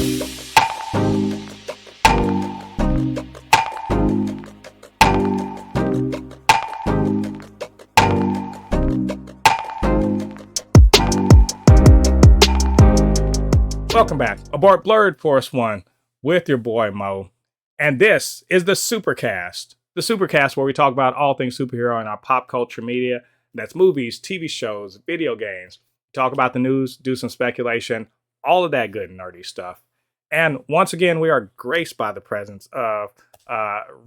Welcome back aboard Blurred Force One with your boy Mo, and this is the Supercast. The Supercast where we talk about all things superhero in our pop culture media. That's movies, TV shows, video games. Talk about the news, do some speculation, all of that good nerdy stuff. And once again, we are graced by the presence of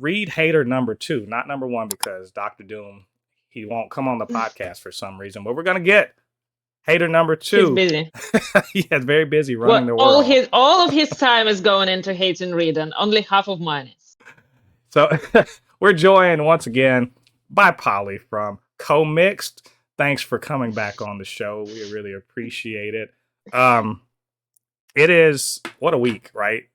Reed Hater number 2, not number 1, because Dr. Doom, he won't come on the podcast for some reason, but we're gonna get Hater number 2. He's busy. He's very busy running the world. All of his time is going into hating Reed, and only half of mine is. So we're joined once again by Polly from Co-Mixed. Thanks for coming back on the show. We really appreciate it. It is, what a week, right?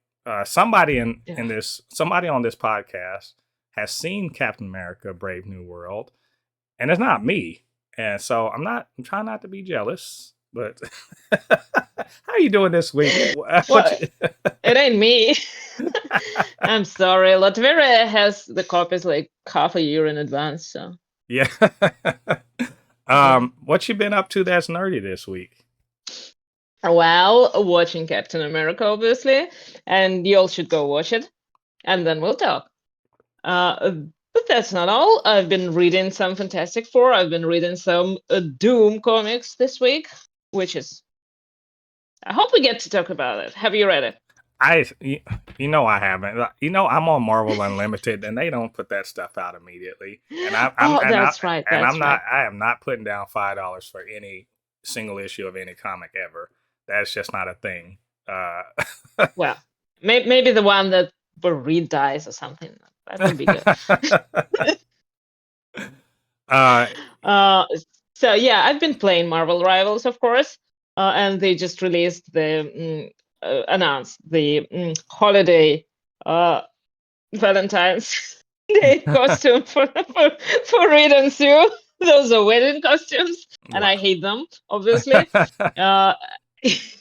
Somebody on this podcast has seen Captain America: Brave New World, and it's not me. And so I'm trying not to be jealous, but how are you doing this week? It ain't me. I'm sorry. Latveria has the copies like half a year in advance, so. Yeah. What you been up to that's nerdy this week? Well, watching Captain America, obviously, and you all should go watch it, and then we'll talk. But that's not all. I've been reading some Fantastic Four. I've been reading some Doom comics this week, which is... I hope we get to talk about it. Have you read it? I haven't. I'm on Marvel Unlimited, and they don't put that stuff out immediately. And I am not putting down $5 for any single issue of any comic ever. That's just not a thing. Well, maybe the one that where Reed dies or something. That would be good. So yeah, I've been playing Marvel Rivals, of course, and they just released announced the holiday Valentine's Day costume for Reed and Sue. Those are wedding costumes, and I hate them, obviously.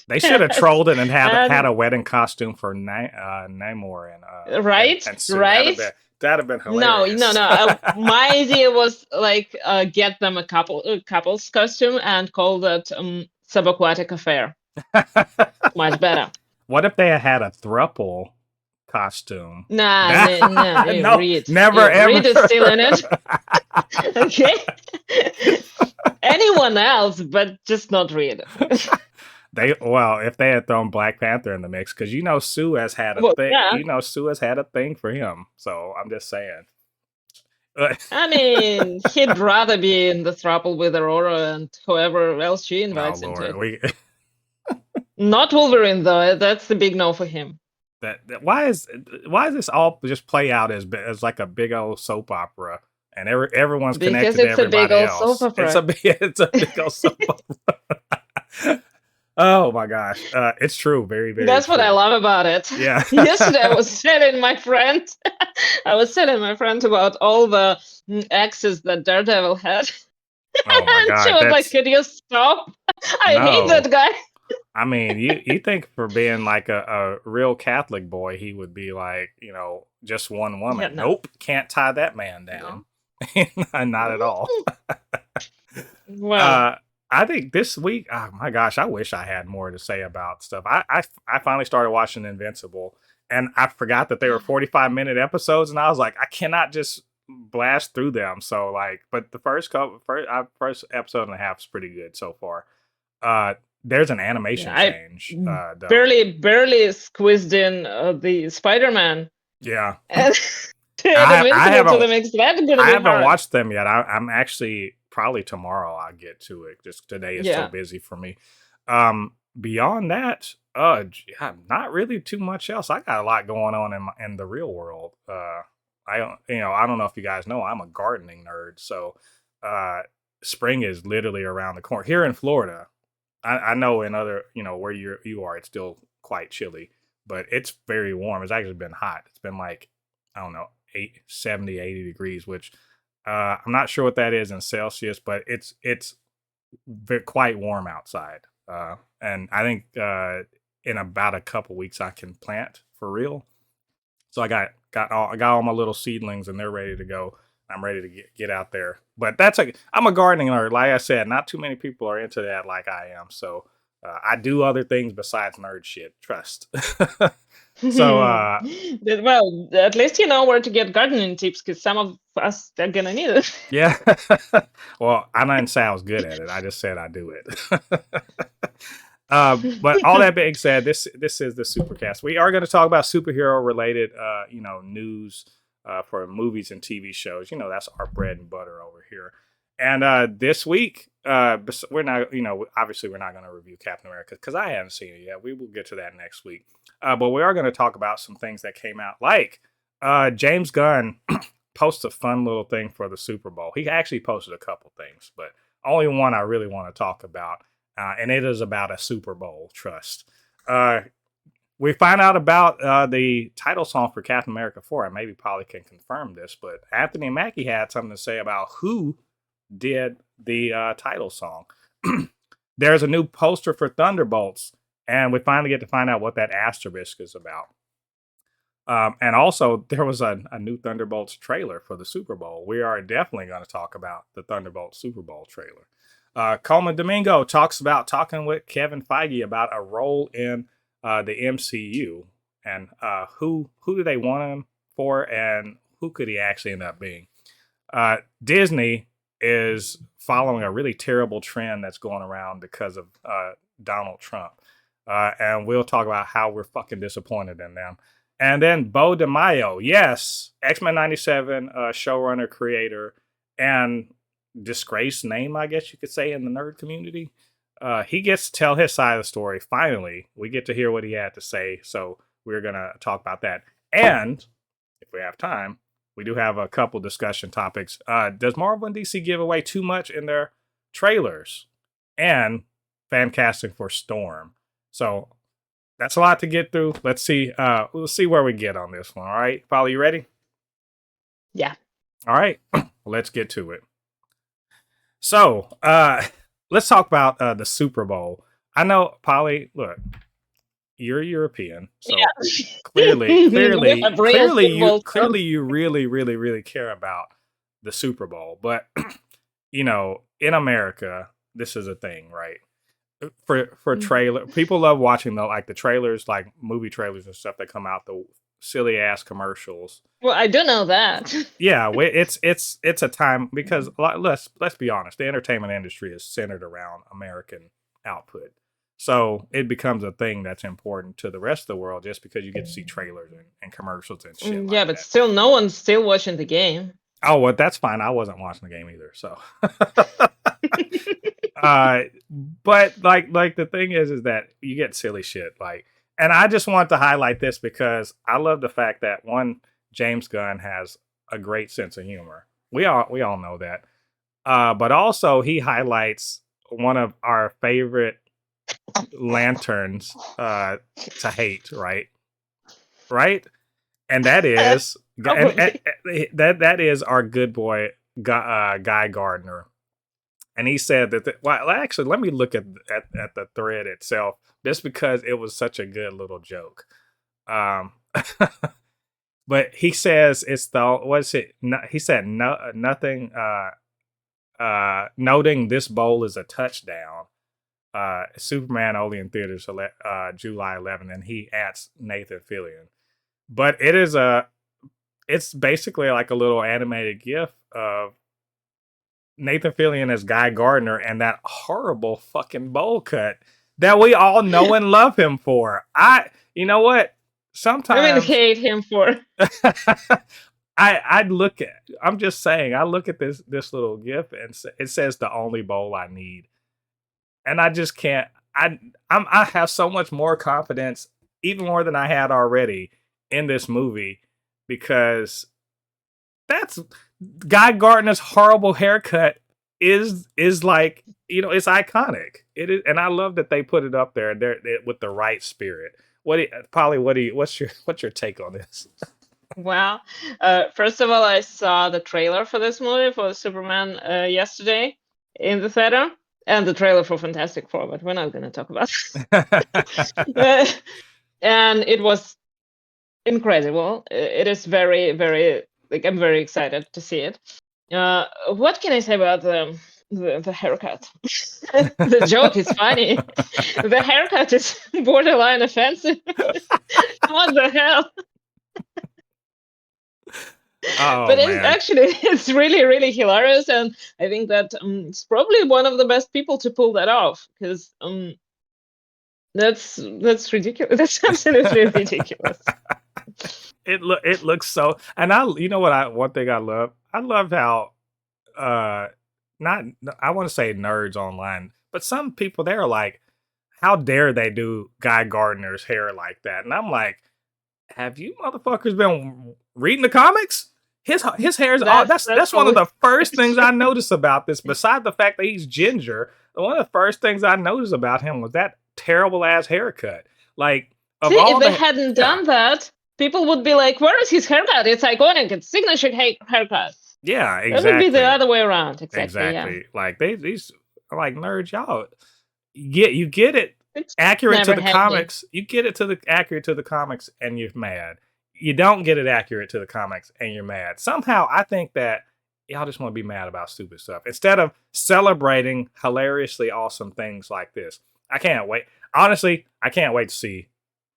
They should have trolled it and had a wedding costume for Namor and right, and Sue. Right. That'd have been hilarious. No. My idea was like get them a couple's costume and call that subaquatic affair. Much better. What if they had a throuple costume? No, Reed. Never ever. Reed is still in it. Okay. Anyone else, but just not Reed. If they had thrown Black Panther in the mix, because Sue has had a thing. Yeah. Sue has had a thing for him. So I'm just saying. I mean, he'd rather be in the throuple with Aurora and whoever else she invites into it. Not Wolverine though. That's the big no for him. Why is this all just play out as like a big old soap opera, and everyone's connected to everybody else? It's a big old soap opera. Oh my gosh, it's true, very, very. That's true. What I love about it. Yeah. Yesterday I was telling my friend about all the exes that Daredevil had. Oh my god! She was like, "Could you stop? I hate that guy." I mean, you think for being like a real Catholic boy, he would be like, just one woman. Yeah, no. Nope, can't tie that man down. No. Not at all. Well. I think this week, oh my gosh, I wish I had more to say about stuff. I finally started watching Invincible, and I forgot that they were 45-minute episodes, and I was like, I cannot just blast through them. So but the first episode and a half is pretty good so far. There's an animation change. Barely squeezed in the Spider-Man. Yeah. I haven't watched them yet. I'm actually probably tomorrow I'll get to it. Just today is so busy for me. Beyond that, not really too much else. I got a lot going on in the real world. I don't know if you guys know, I'm a gardening nerd. So spring is literally around the corner here in Florida. I know in other, where you are, it's still quite chilly, but it's very warm. It's actually been hot. It's been like, I don't know, 70, 80 degrees, which I'm not sure what that is in Celsius, but it's quite warm outside. And I think in about a couple weeks I can plant for real. So I got all my little seedlings and they're ready to go. I'm ready to get out there. But I'm a gardening nerd. Like I said, not too many people are into that like I am. So I do other things besides nerd shit. Trust. So Well, at least you know where to get gardening tips because some of us are gonna need it. yeah. Well, I didn't say I was good at it. I just said I do it. But all that being said, this is the Supercast. We are going to talk about superhero related, news for movies and TV shows. That's our bread and butter over here. And this week, we're not, obviously we're not going to review Captain America because I haven't seen it yet. We will get to that next week. But we are going to talk about some things that came out, like James Gunn posted a fun little thing for the Super Bowl. He actually posted a couple things, but only one I really want to talk about. And it is about a Super Bowl, trust. We find out about the title song for Captain America 4, and maybe Polly can confirm this, but Anthony Mackie had something to say about who did the title song. There's a new poster for Thunderbolts, and we finally get to find out what that asterisk is about. And also, there was a new Thunderbolts trailer for the Super Bowl. We are definitely going to talk about the Thunderbolts Super Bowl trailer. Colman Domingo talks about talking with Kevin Feige about a role in the MCU and who do they want him for and who could he actually end up being. Disney is following a really terrible trend that's going around because of Donald Trump. And we'll talk about how we're fucking disappointed in them. And then Beau DeMayo, yes, X-Men 97 showrunner, creator, and disgraced name, I guess you could say, in the nerd community. He gets to tell his side of the story. Finally, we get to hear what he had to say. So we're going to talk about that. And if we have time, we do have a couple discussion topics. Does Marvel and DC give away too much in their trailers? And fan casting for Storm. So that's a lot to get through. Let's see. We'll see where we get on this one. All right, Polly, you ready? Yeah. All right. Let's get to it. So, let's talk about the Super Bowl. I know, Polly, look, you're European, so yeah. clearly, you really, really, really care about the Super Bowl. But in America, this is a thing, right? For trailer, people love watching the trailers, like movie trailers and stuff that come out, the silly ass commercials. Well, I do know that. Yeah, it's a time because let's be honest, the entertainment industry is centered around American output, so it becomes a thing that's important to the rest of the world just because you get to see trailers and commercials and shit. Yeah, but still, no one's still watching the game. Oh, well, that's fine. I wasn't watching the game either, so. But like the thing is that you get silly shit and I just want to highlight this because I love the fact that one, James Gunn has a great sense of humor. We all know that. But also he highlights one of our favorite lanterns to hate, right? Right? And that is that is our good boy Guy Gardner. And he said that, actually, let me look at the thread itself, just because it was such a good little joke. But he says it's he said nothing. Noting this bowl is a touchdown. Superman only in theaters July 11th, and he adds Nathan Fillion. But it's basically like a little animated GIF of Nathan Fillion as Guy Gardner and that horrible fucking bowl cut that we all know and love him for. You know what? Sometimes I hate him for. I'm just saying, I look at this little GIF and it says the only bowl I need, and I just can't. I have so much more confidence, even more than I had already, in this movie because that's. Guy Gardner's horrible haircut is like, it's iconic. It is, and I love that they put it up there with the right spirit. Polly, what's your take on this? Well, first of all, I saw the trailer for this movie for Superman yesterday in the theater, and the trailer for Fantastic Four, but we're not going to talk about it. And it was incredible. It is very, very, like, I'm very excited to see it. What can I say about the haircut? The joke is funny. The haircut is borderline offensive. What the hell? Oh, but man. it's really, really hilarious, and I think that it's probably one of the best people to pull that off, because that's ridiculous. That's absolutely ridiculous. It looks so, and you know what, one thing I love how not, I want to say nerds online, but some people, they're like, how dare they do Guy Gardner's hair like that? And I'm like, have you motherfuckers been reading the comics? His hair's that's one of the first things I noticed about this. Besides the fact that he's ginger, one of the first things I noticed about him was that terrible ass haircut. Like, if they hadn't done that, people would be like, "Where is his haircut? It's iconic. It's signature haircut." Yeah, exactly. It would be the other way around. Exactly. Yeah. Like these like nerds, y'all you get it. It's accurate to the comics. You get it accurate to the comics and you're mad. You don't get it accurate to the comics and you're mad. Somehow I think that y'all just want to be mad about stupid stuff instead of celebrating hilariously awesome things like this. I can't wait. Honestly, I can't wait to see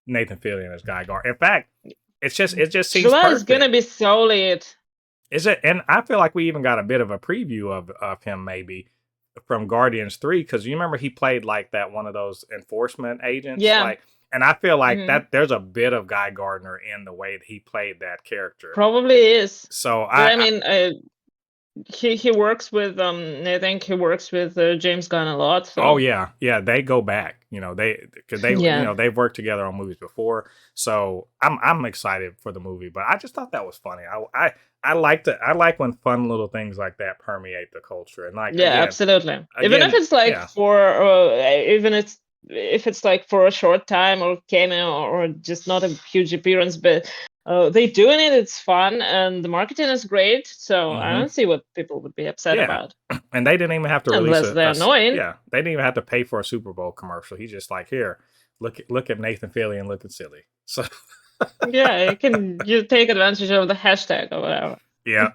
Nathan Fillion as Guy Gardner. In fact, it just seems July perfect. Is gonna be solid. Is it? And I feel like we even got a bit of a preview of him maybe from Guardians 3, because you remember he played like that one of those enforcement agents. Yeah. Like, and I feel like that there's a bit of Guy Gardner in the way that he played that character. Probably is. So he works with I think he works with James Gunn a lot. So. Oh yeah, they go back. You know, they've worked together on movies before. So I'm excited for the movie. But I just thought that was funny. I like when fun little things like that permeate the culture, and like absolutely. Even if it's like if it's like for a short time or cameo or just not a huge appearance, but they doing it, it's fun, and the marketing is great. So I don't see what people would be upset about. And they didn't even have to release unless they're annoying. Yeah, they didn't even have to pay for a Super Bowl commercial. He's just like, here, look at Nathan Fillion looking silly. So yeah, you take advantage of the hashtag or whatever. Yeah.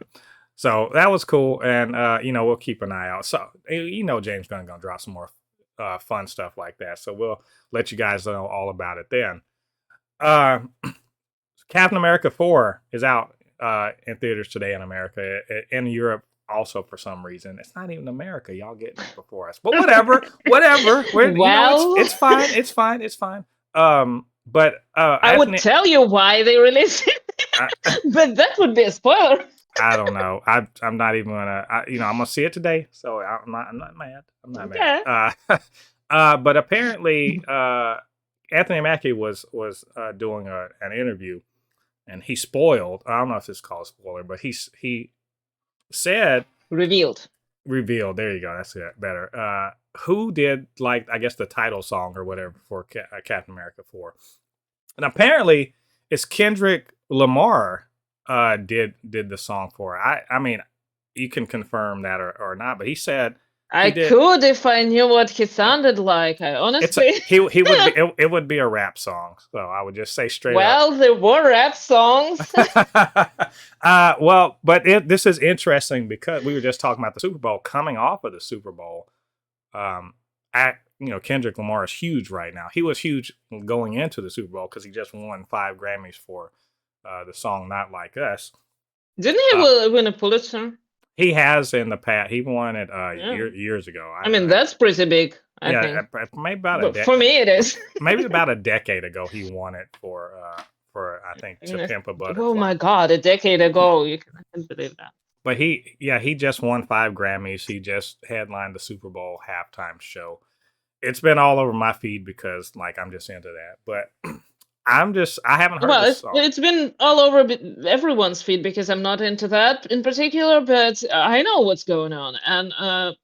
So that was cool, and we'll keep an eye out. So James Gunn gonna drop some more fun stuff like that. So we'll let you guys know all about it then. Captain America 4 is out in theaters today in America. In Europe also, for some reason. It's not even America. Y'all getting it before us. But whatever. It's fine. But I would tell you why they released it. But that would be a spoiler. I don't know. I'm not even gonna. I'm gonna see it today, so I'm not mad. I'm not mad. But apparently, Anthony Mackie was doing an interview, and he spoiled. I don't know if this is called a spoiler, but he said revealed. There you go. That's it. Better. Who did, like, I guess the title song or whatever for Captain America 4? And apparently, it's Kendrick Lamar. Did the song for it. I mean, you can confirm that or not, but he said I could if I knew what he sounded like. I honestly he would be, it would be a rap song, so I would just say straight up. There were rap songs. But this is interesting because we were just talking about the Super Bowl. Coming off of the Super Bowl, Kendrick Lamar is huge right now. He was huge going into the Super Bowl because he just won 5 Grammys for the song "Not Like Us." Didn't he win a Pulitzer? He has in the past. He won it years ago. I mean, that's pretty big. I think. Maybe about for me it is. Maybe about a decade ago, he won it for I think To Pimp a Butterfly. Oh my God, a decade ago! I can't believe that. But he just won 5 Grammys. He just headlined the Super Bowl halftime show. It's been all over my feed because I'm just into that. But I haven't heard this song. It's been all over everyone's feed because I'm not into that in particular, but I know what's going on. And, I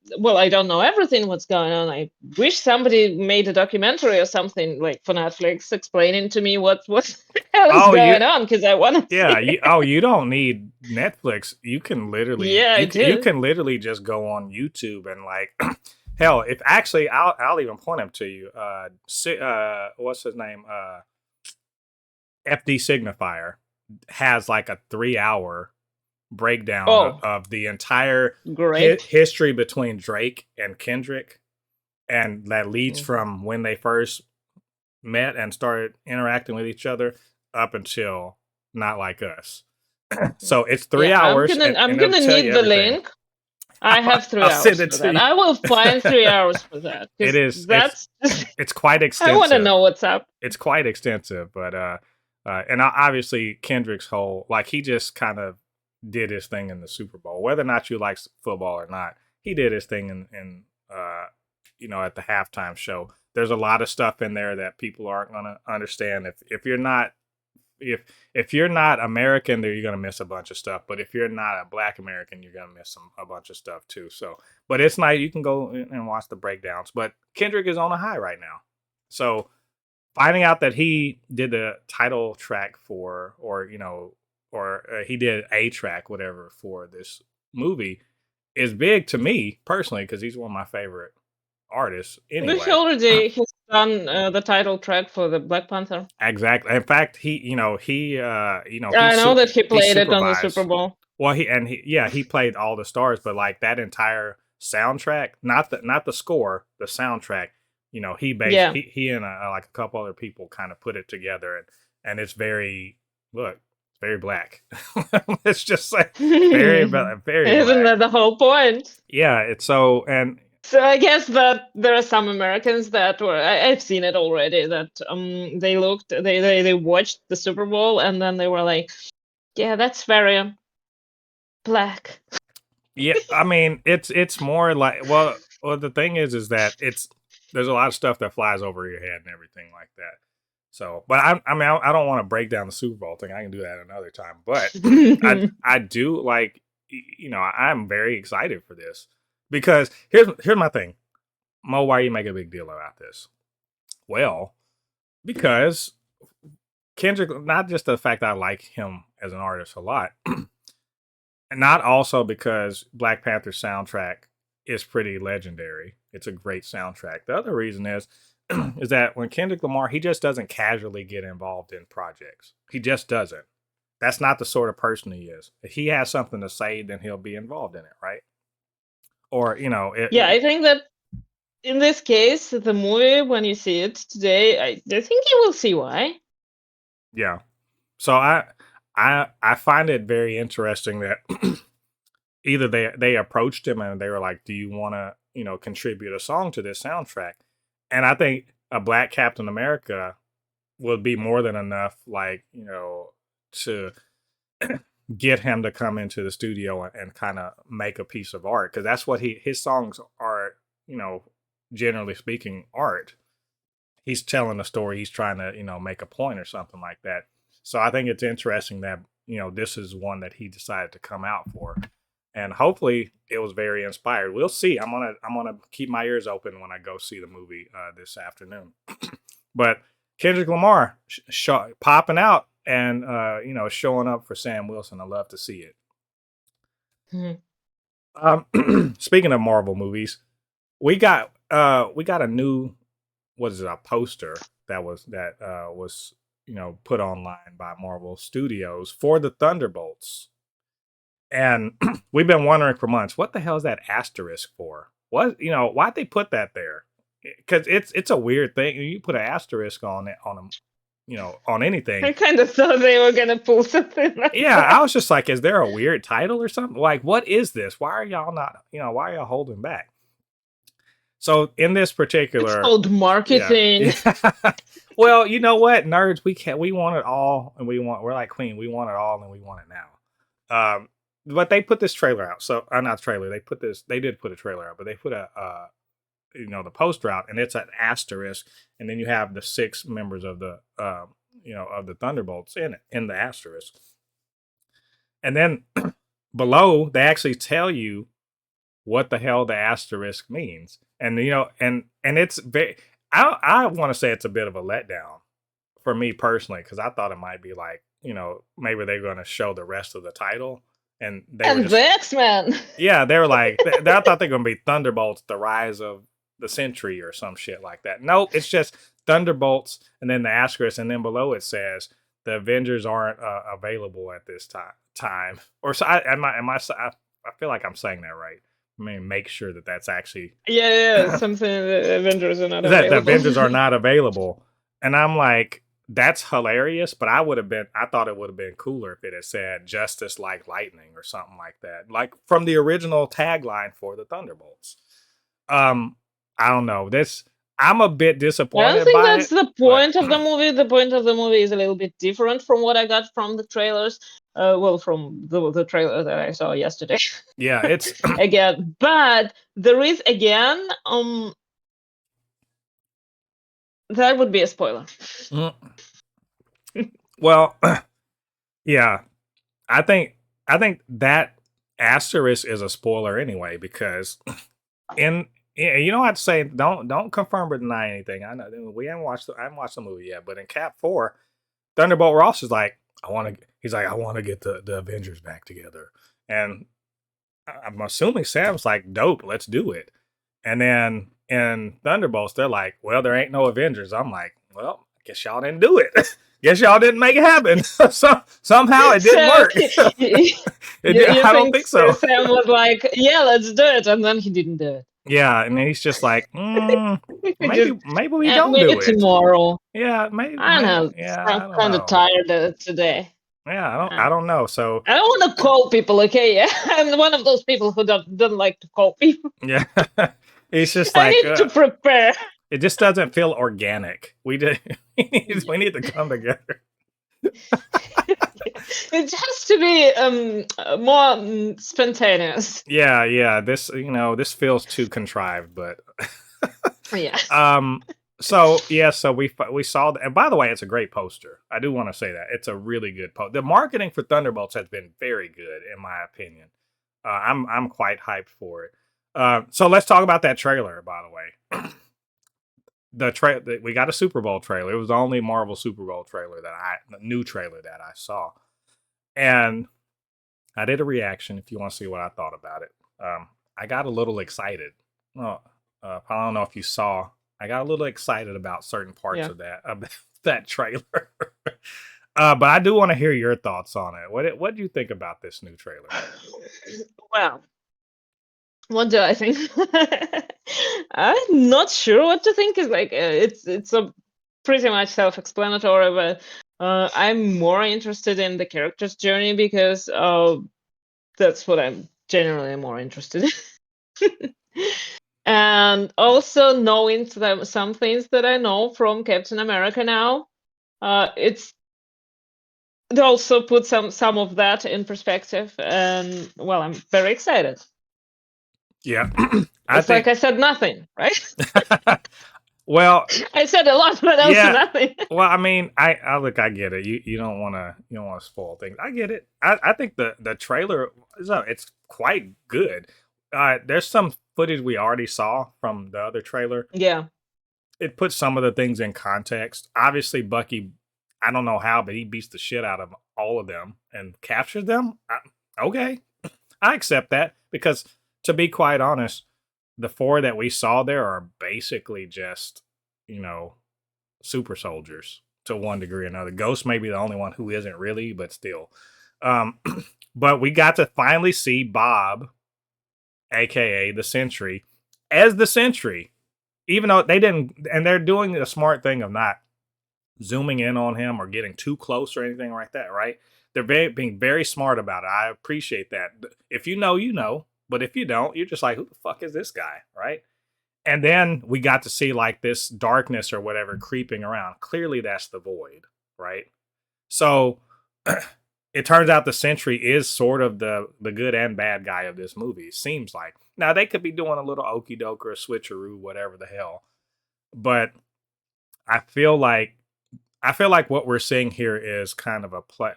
don't know everything what's going on. I wish somebody made a documentary or something like for Netflix explaining to me what is going on, because I want to you don't need Netflix. You can literally you can literally just go on YouTube and Hell, if actually, I'll even point him to you. What's his name? FD Signifier has like a 3 hour breakdown Oh, of the entire great. history between Drake and Kendrick, and that leads Mhm. from when they first met and started interacting with each other up until Not Like Us. So it's three Yeah, hours, I'm and it'll gonna tell need you the everything. link. I have three I'll send hours it for to that. you. I will find 3 hours for that It because is. that's. It's quite I want to extensive. know what's up. It's quite extensive, but and obviously Kendrick's whole, like, he just kind of did his thing in the Super Bowl. Whether or not you like football or not, he did his thing in at the halftime show. There's a lot of stuff in there that people aren't gonna understand if you're not if you're not American, then you're gonna miss a bunch of stuff. But if you're not a Black American, you're gonna miss a bunch of stuff too. So, but it's nice. You can go and watch the breakdowns. But Kendrick is on a high right now. So finding out that he did the title track for, or he did a track, whatever, for this movie is big to me personally because he's one of my favorite artists He anyway. already he's done the title track for the Black Panther. Exactly. In fact, I know that he he played it on the Super supervised. Bowl. Well, he played all the stars, but like that entire soundtrack, not the score, the soundtrack. Yeah. He and like a couple other people kind of put it together, and it's very it's very black. It's just like very very Isn't black. that the whole point? Yeah, it's so and So I guess that there are some Americans that were I've seen it already that they watched the Super Bowl and then they were like, yeah, that's very black. yeah, I mean, it's more like, well, the thing is that there's a lot of stuff that flies over your head and everything like that. So, but I don't want to break down the Super Bowl thing. I can do that another time. But I do like, I'm very excited for this because here's my thing, Mo. Why you make a big deal about this? Well, because Kendrick, not just the fact that I like him as an artist a lot, and not also because Black Panther soundtrack is pretty legendary. It's a great soundtrack. The other reason is that when Kendrick Lamar, he just doesn't casually get involved in projects. He just doesn't. That's not the sort of person he is. If he has something to say, then he'll be involved in it, right? Or Yeah, I think that in this case, the movie when you see it today, I think you will see why. yeah. So I find it very interesting that either they approached him and they were like, "Do you want to contribute a song to this soundtrack?" And I think a Black Captain America would be more than enough, like to get him to come into the studio and kind of make a piece of art because that's what his songs are. Generally speaking, art. He's telling a story. He's trying to make a point or something like that. So I think it's interesting that this is one that he decided to come out for, and hopefully it was very inspired. We'll see. I'm gonna keep my ears open when I go see the movie this afternoon. But Kendrick Lamar popping out and showing up for Sam Wilson. I love to see it. Speaking of Marvel movies, we got a new, what is it, a poster that was put online by Marvel Studios for the Thunderbolts. And we've been wondering for months, what the hell is that asterisk for? What why'd they put that there? Because it's a weird thing. You put an asterisk on it on anything. I kind of thought they were gonna pull something like Yeah, that. I was just like, is there a weird title or something? Like, what is this? Why are y'all not? Why are y'all holding back? So in this It's particular, called yeah. marketing. Well, you know what, nerds, we want it all, and we're like Queen, we want it all, and we want it now. But they put this trailer out. So not trailer. They did put a trailer out, but they put the poster out, and it's an asterisk, and then you have the 6 members of the of the Thunderbolts in the asterisk, and then below they actually tell you what the hell the asterisk means, and it's very. I want to say it's a bit of a letdown for me personally because I thought it might be like maybe they're going to show the rest of the title and they were And just the X-Men. yeah, they were like I thought they were gonna be Thunderbolts, the rise of the century or some shit like that. Nope, it's just Thunderbolts, and then the asterisk, and then below it says the Avengers aren't available at this time. Or so I feel like I'm saying that right. I mean, make sure that that's actually Yeah, something the Avengers are not that the available. Avengers are not available. And I'm like, that's hilarious, but I thought it would have been cooler if it had said justice like lightning or something like that. Like from the original tagline for the Thunderbolts. Um, I don't know. I'm a bit I don't disappointed think by that's it, the but point of the movie. The point of the movie is a little bit different from what I got from the trailers. Well, from the trailer that I saw yesterday. yeah, it's Again, but there is again, that would be a spoiler. well, yeah. I think that asterisk is a spoiler anyway because in you don't have to say don't confirm or deny anything. I know I haven't watched the movie yet, but in Cap 4, Thunderbolt Ross is like, I want to get the Avengers back together. And I'm assuming Sam's like, dope, let's do it. And then in Thunderbolts, they're like, well, there ain't no Avengers. I'm like, well, I guess y'all didn't do it. Guess y'all didn't make it happen. Somehow it didn't So work. you I don't think think so. Sam was like, "Yeah, let's do it," and then he didn't do it. Yeah, and he's just like, Just maybe we don't maybe do it. tomorrow. Yeah, I don't know. yeah, I'm I don't kind of know. tired today. Yeah, Uh, I don't know. So I don't want to call people, okay? Yeah, I'm one of those people who don't like to call people. yeah, it's just I like need to prepare. it just doesn't feel organic. We need to come together. It has to be more spontaneous. Yeah. This feels too contrived, but Yeah. so we saw that. And by the way, it's a great poster. I do want to say that it's a really good poster. The marketing for Thunderbolts has been very good, in my opinion. I'm quite hyped for it. So let's talk about that trailer. By the way, we got a Super Bowl trailer. It was the only Marvel Super Bowl trailer the new trailer that I saw, and I did a reaction. If you want to see what I thought about it, I got a little excited. Well, I don't know if you saw. I got a little excited about certain parts of that trailer. But I do want to hear your thoughts on it. What do you think about this new trailer? Well, what do I think? I'm not sure what to think. Is like it's a pretty much self-explanatory, but I'm more interested in the character's journey because that's what I'm generally more interested in. And also knowing some things that I know from Captain America now, it also put some of that in perspective, and well, I'm very excited. Yeah, It's like I said nothing, right? Well, I said a lot, but also yeah. nothing. Well, I mean, I look, I get it. You don't want to spoil things. I get it. I think the trailer it's quite good. There's some footage we already saw from the other trailer. Yeah. It puts some of the things in context. Obviously, Bucky, I don't know how, but he beats the shit out of all of them and captures them. Okay, I accept that because, to be quite honest, the 4 that we saw there are basically just, super soldiers to one degree or another. Ghost may be the only one who isn't really, but still. But we got to finally see Bob, aka the Sentry, as the Sentry. Even though they didn't, and they're doing the smart thing of not zooming in on him or getting too close or anything like that, right? They're being very smart about it. I appreciate that. If you know, you know. But if you don't, you're just like, who the fuck is this guy, right? And then we got to see like this darkness or whatever creeping around. Clearly that's the Void, right? So it turns out the Sentry is sort of the good and bad guy of this movie. It seems like. Now they could be doing a little okey doke or a switcheroo, whatever the hell. But I feel like what we're seeing here is kind of a play.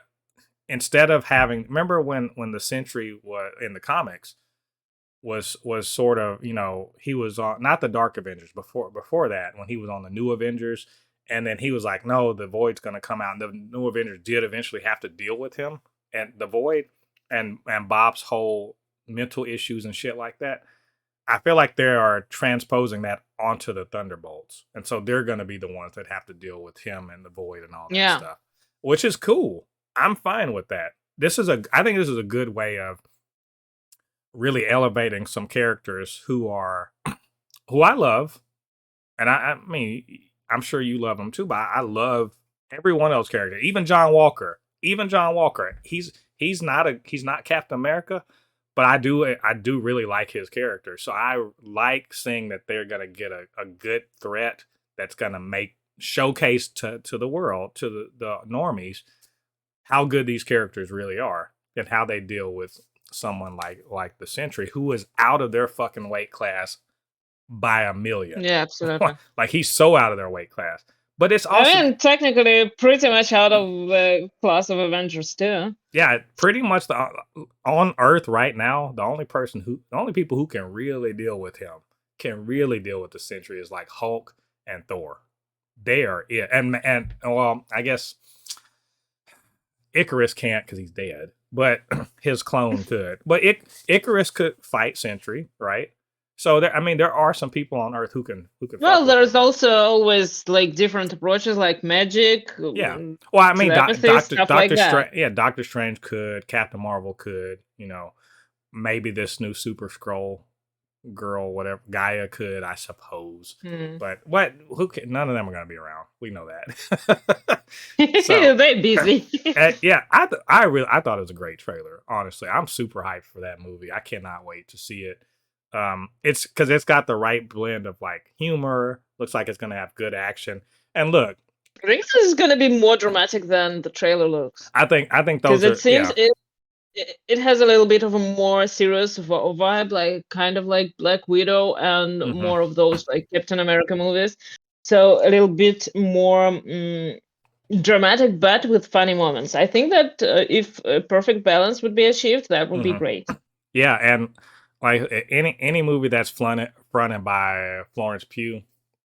Instead of having, remember when the Sentry was in the comics, was sort of, he was on not the Dark Avengers before that, when he was on the New Avengers, and then he was like, no, the Void's going to come out, and the New Avengers did eventually have to deal with him and the Void. and Bob's whole mental issues and shit like that. I feel like they are transposing that onto the Thunderbolts, and so they're going to be the ones that have to deal with him and the Void and all that stuff, which is cool. I'm fine with that. I think this is a good way of really elevating some characters who I love, and I mean, I'm sure you love them too, but I love everyone else character, even John Walker. He's not Captain America, but I do really like his character. So I like seeing that they're gonna get a good threat that's gonna showcase to the world, to the normies, how good these characters really are and how they deal with someone like the Sentry, who is out of their fucking weight class by a million. Yeah, absolutely. Like, he's so out of their weight class. But it's also, I mean, technically pretty much out of the class of Avengers too. Yeah, pretty much on Earth right now, the only people who can really deal with him, can really deal with the Sentry, is like Hulk and Thor. They are it. And well, I guess Icarus can't because he's dead, but his clone could. But Icarus could fight Sentry, right? So there are some people on Earth who can. Well, there's also always like different approaches, like magic. Yeah. Well, I mean, Doctor Strange. Yeah, Doctor Strange could. Captain Marvel could. Maybe this new Super Skrull girl, whatever, Gaia could, I suppose. But who can? None of them are going to be around. We know that. So, they're busy. Yeah, I thought it was a great trailer. Honestly, I'm super hyped for that movie. I cannot wait to see it. It's because it's got the right blend of like humor. Looks like it's going to have good action. And look, I think this is going to be more dramatic than the trailer looks. I think those are. Because it seems it has a little bit of a more serious vibe, like kind of like Black Widow and more of those like Captain America movies. So a little bit more dramatic, but with funny moments. I think that if a perfect balance would be achieved, that would be great. Yeah, and like any movie that's fronted by Florence Pugh,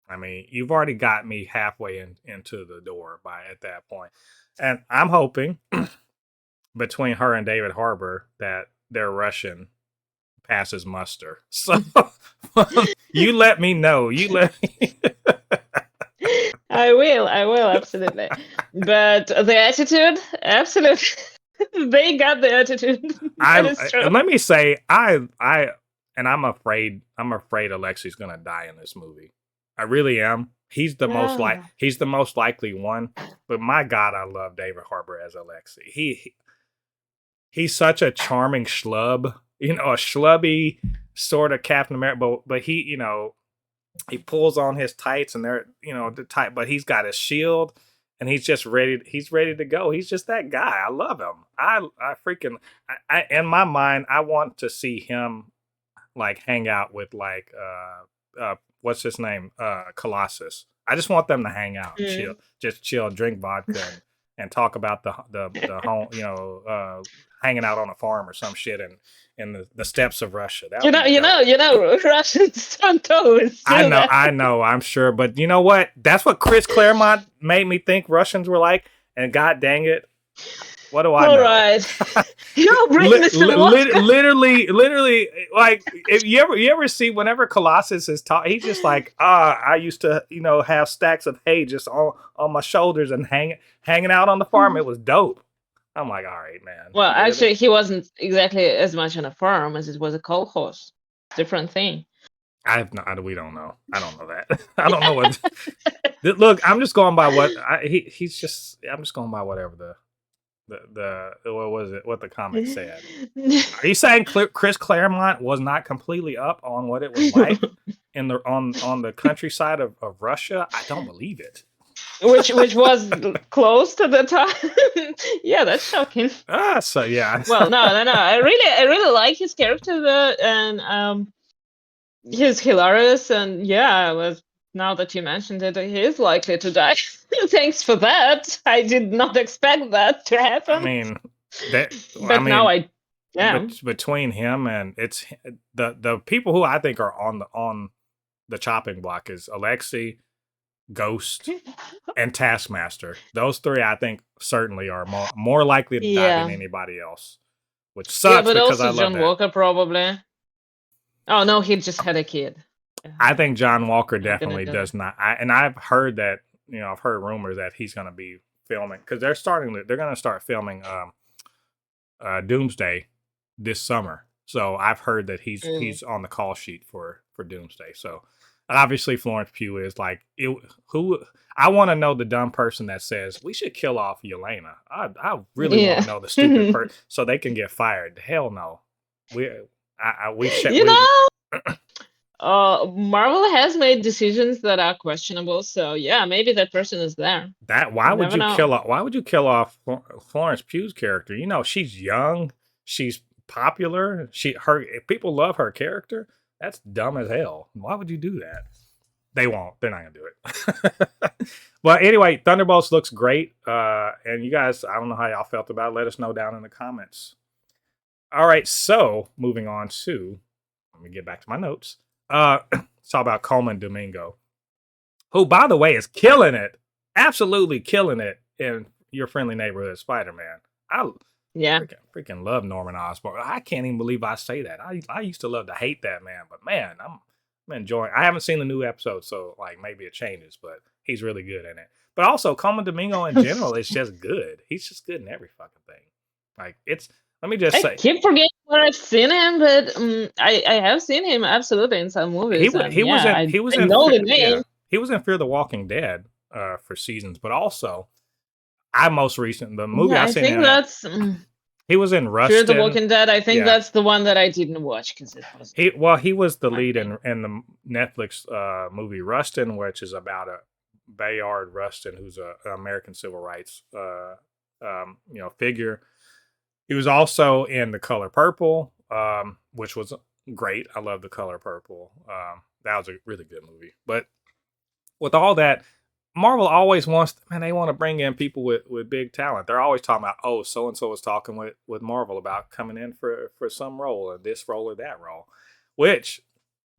I mean, you've already got me halfway into the door at that point. And I'm hoping between her and David Harbour that their Russian passes muster. So you let me know. I will, absolutely. But the attitude, absolutely. They got the attitude. Let me say, I'm afraid Alexi's gonna die in this movie. I really am. He's the most likely one. But my God, I love David Harbour as Alexi. He's such a charming schlub, a schlubby sort of Captain America, but he, he pulls on his tights and they're, the tight, but he's got his shield and he's just ready to go. He's just that guy. I love him. I in my mind, I want to see him like hang out with like, what's his name? Colossus. I just want them to hang out and chill, drink vodka and talk about the home, hanging out on a farm or some shit in the steppes of Russia. Russians don't always. I know, I'm sure, but you know what? That's what Chris Claremont made me think Russians were like, and God dang it, what do I know? All right, literally, like if you ever see whenever Colossus is talking, he's just like, I used to, have stacks of hay just on my shoulders and hanging out on the farm. It was dope. I'm like, all right, man. Well, actually, he wasn't exactly as much on a farm as it was a colchos. Different thing. We don't know. I don't know that. I don't know what. Look, I'm just going by what he's just. I'm just going by whatever what was it? What the comic said. Are you saying Chris Claremont was not completely up on what it was like on the countryside of Russia? I don't believe it. which was close to the time. Yeah, that's shocking. So yeah. Well, no. I really like his character though, and he's hilarious. And yeah, now that you mentioned it, he is likely to die. Thanks for that. I did not expect that to happen. I mean, between him and it's the people who I think are on the chopping block is Alexei, Ghost, and Taskmaster. Those three, I think, certainly are more likely to die than anybody else. which sucks but because I also love John that. Walker probably. Oh no, he just had a kid. I think John Walker definitely does not. And I've heard that, I've heard rumors that he's going to be filming because they're going to start filming Doomsday this summer. So I've heard that he's on the call sheet for Doomsday. So obviously Florence Pugh is like who I want to know the dumb person that says we should kill off Yelena. I really want to know the stupid person so they can get fired. Hell no. We should. Marvel has made decisions that are questionable, so yeah, maybe that person is there. Why would you kill off Florence Pugh's character? She's young, she's popular, people love her character. That's dumb as hell. Why would you do that? They won't. They're not gonna do it. But anyway, Thunderbolts looks great. And you guys, I don't know how y'all felt about it. Let us know down in the comments. All right, so moving on to, let me get back to my notes. It's all about Colman Domingo, who, by the way, is killing it, absolutely killing it in Your Friendly Neighborhood Spider-Man. I freaking love Norman Osborn. I can't even believe I say that. I used to love to hate that man, but man, I'm enjoying. I haven't seen the new episode, so like maybe it changes, but he's really good in it. But also Colman Domingo in general is just good. He's just good in every fucking thing. Like let me just say, I keep forgetting where I've seen him, but I have seen him absolutely in some movies. He was in Fear the Walking Dead for seasons, but also the movie I seen. He was in Rustin. Fear the Walking Dead. I think that's the one that I didn't watch because it was. He was the lead in the Netflix movie Rustin, which is about a Bayard Rustin, who's an American civil rights figure. He was also in The Color Purple, which was great. I love The Color Purple. That was a really good movie. But with all that, Marvel always they want to bring in people with big talent. They're always talking about, so-and-so is talking with Marvel about coming in for some role, or this role or that role. Which,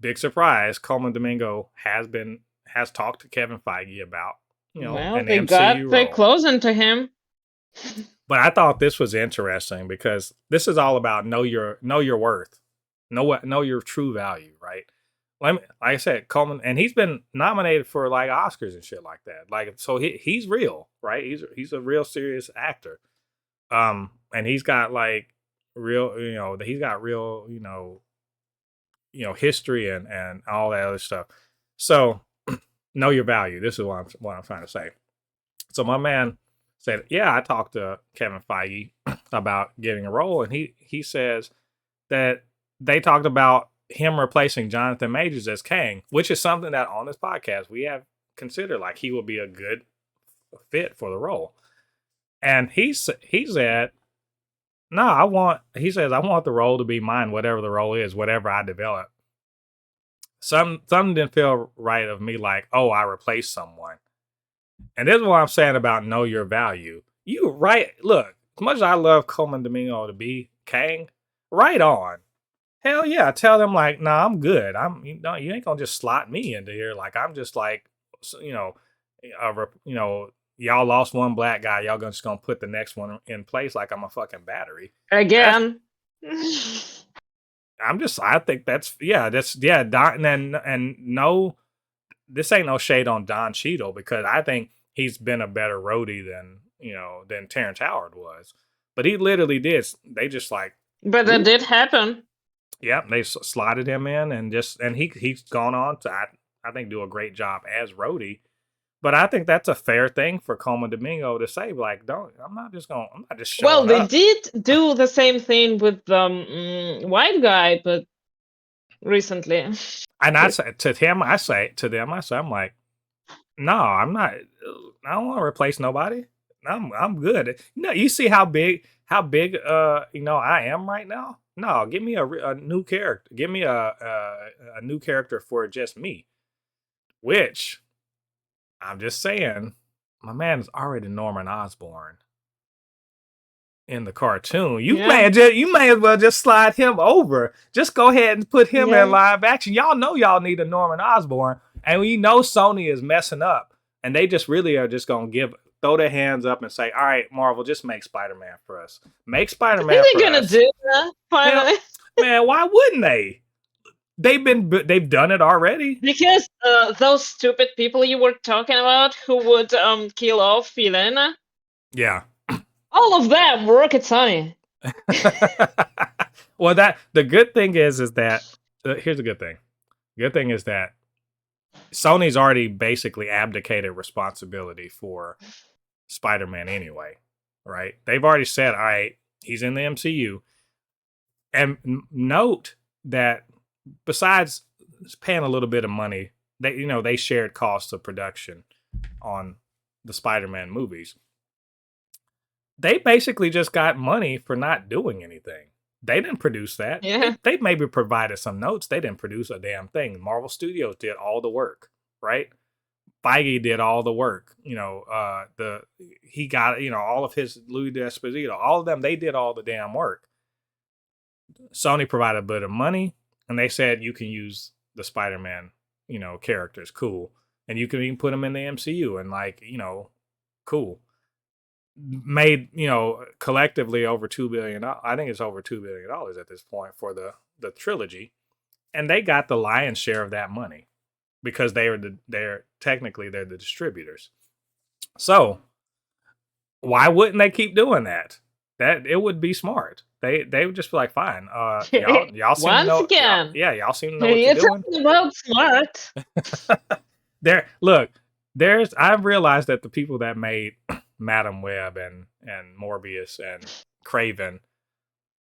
big surprise, Colman Domingo has talked to Kevin Feige about, an MCU role. They're closing to him. But I thought this was interesting because this is all about know your worth, know your true value, right? Like I said, Colman, and he's been nominated for like Oscars and shit like that. Like, so he's real, right? He's a real serious actor, and he's got like real, he's got real, history and all that other stuff. So know your value. This is what I'm trying to say. So my man said, yeah, I talked to Kevin Feige about getting a role, and he says that they talked about him replacing Jonathan Majors as Kang, which is something that on this podcast we have considered, like he will be a good fit for the role. And he said, no, I want the role to be mine, whatever the role is, whatever I develop. Something didn't feel right of me, like, I replaced someone. And this is what I'm saying about know your value. You right, look, as much as I love Colman Domingo to be Kang, right on. Hell yeah, tell them like, nah, I'm good. You ain't gonna just slot me into here. Like I'm just like, y'all lost one black guy. Y'all just gonna put the next one in place like I'm a fucking battery again. I think that's Don, and no, this ain't no shade on Don Cheadle because I think he's been a better roadie than Terrence Howard was. But he literally did. They just like. But that did happen. Yeah, they slotted him in and he's gone on to I think do a great job as roadie. But I think that's a fair thing for Colman Domingo to say, like, I'm not just showing Well, they up. did do the same thing with white guy, but recently. And I say to them, I'm like, no, I'm not. I don't want to replace nobody. I'm good. You see how big I am right now. No, give me a new character. Give me a new character for just me. Which I'm just saying, my man is already Norman Osborn in the cartoon. You may as well just slide him over. Just go ahead and put him in live action. Y'all know y'all need a Norman Osborn, and we know Sony is messing up, and they just really are just gonna throw their hands up and say, "All right, Marvel, just make Spider-Man for us. Make I Spider-Man think for they're gonna us." do that finally. Hell, man, why wouldn't they? They've done it already. Because those stupid people you were talking about who would kill off Yelena, Yeah. all of them work at Sony. Well, the good thing is that here's the good thing. Good thing is that Sony's already basically abdicated responsibility for Spider-Man anyway, right? They've already said, all right, he's in the MCU. And note that besides paying a little bit of money, they shared costs of production on the Spider-Man movies. They basically just got money for not doing anything. They didn't produce that. Yeah. They maybe provided some notes. They didn't produce a damn thing. Marvel Studios did all the work, right? Feige did all the work. He got, all of his Louis D'Esposito, all of them, they did all the damn work. Sony provided a bit of money, and they said you can use the Spider-Man, characters, cool, and you can even put them in the MCU, and cool. Made collectively over $2 billion. I think it's over $2 billion at this point for the trilogy, and they got the lion's share of that money because they're technically the distributors. So why wouldn't they keep doing that? That it would be smart. They would just be like, fine, y'all seem Once to know, again, y'all seem to know what you're you're doing. talking about smart. I've realized that the people that made Madam Web and Morbius and Craven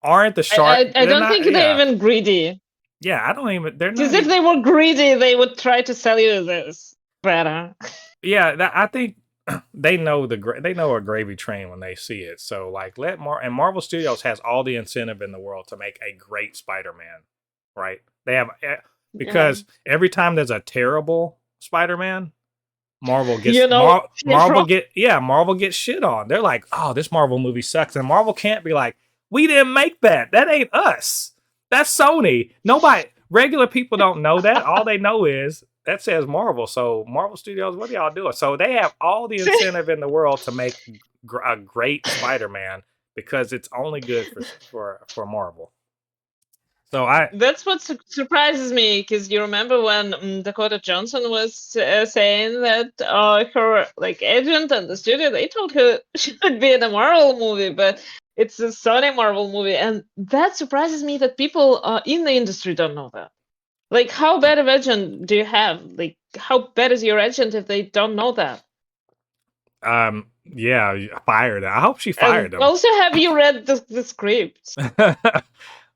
aren't the sharp. I don't think they're even greedy. Yeah, I don't even. They're not. Because if they were greedy, they would try to sell you this better. Yeah, I think they know a gravy train when they see it. So and Marvel Studios has all the incentive in the world to make a great Spider-Man, right? They have because every time there's a terrible Spider-Man, Marvel gets Marvel gets shit on. They're like, oh, this Marvel movie sucks, and Marvel can't be like, we didn't make that. That ain't us. That's Sony. Regular people don't know that. All they know is that says Marvel. So Marvel Studios, what are y'all doing? So they have all the incentive in the world to make a great Spider-Man because it's only good for Marvel. So that's what surprises me, because you remember when Dakota Johnson was saying that her agent and the studio, they told her she would be in a Marvel movie, but it's a Sony Marvel movie, and that surprises me that people in the industry don't know that. How bad of agent do you have? How bad is your agent if they don't know that? Yeah, fired. I hope she fired them. Also, have you read the script?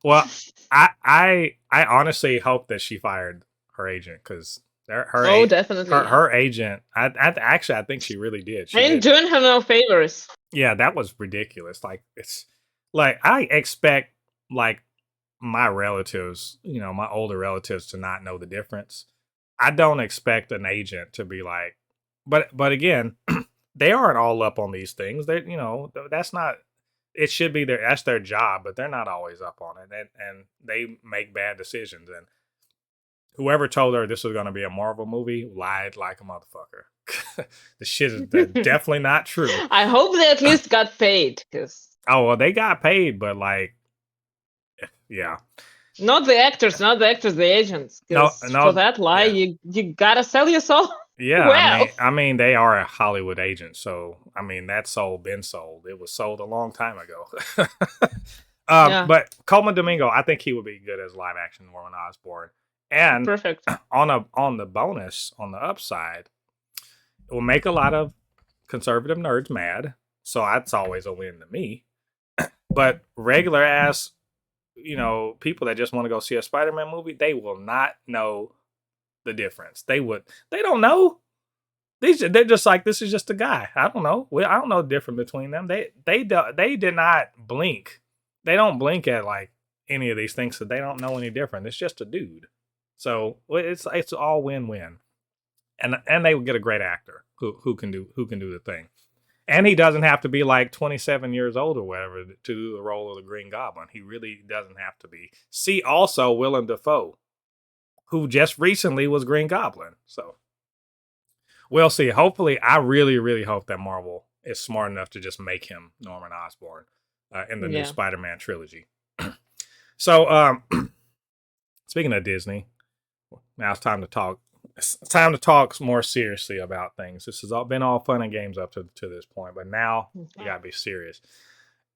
Well, I honestly hope that she fired her agent, because definitely her agent. I think she really did. She ain't doing her no favors. Yeah, that was ridiculous. It's I expect my relatives, my older relatives, to not know the difference. I don't expect an agent to be like, but again, they aren't all up on these things. They, that's not. It should be that's their job, but they're not always up on it, and they make bad decisions. And whoever told her this was going to be a Marvel movie lied like a motherfucker. The shit is definitely not true. I hope they at least got paid, because they got paid, but yeah. Not the actors, the agents. No, for that lie, you gotta sell your soul. Yeah, well. I mean, they are a Hollywood agent, so that soul been sold. It was sold a long time ago. But Colman Domingo, I think he would be good as live action Norman Osborn. And perfect. On the bonus, on the upside, it will make a lot of conservative nerds mad. So that's always a win to me. But regular ass, people that just want to go see a Spider-Man movie, they will not know the difference. They don't know. They're just like, this is just a guy. I don't know. I don't know the difference between them. They did not blink. They don't blink at any of these things, so they don't know any different. It's just a dude. So it's all win-win. And they would get a great actor who can do the thing. And he doesn't have to be 27 years old or whatever to do the role of the Green Goblin. He really doesn't have to be. See also Willem Dafoe, who just recently was Green Goblin. So we'll see. Hopefully, I really, really hope that Marvel is smart enough to just make him Norman Osborn in the new Yeah. Spider-Man trilogy. So, speaking of Disney, now it's time to talk. It's time to talk more seriously about things. This has all been all fun and games up to this point, but now you gotta be serious.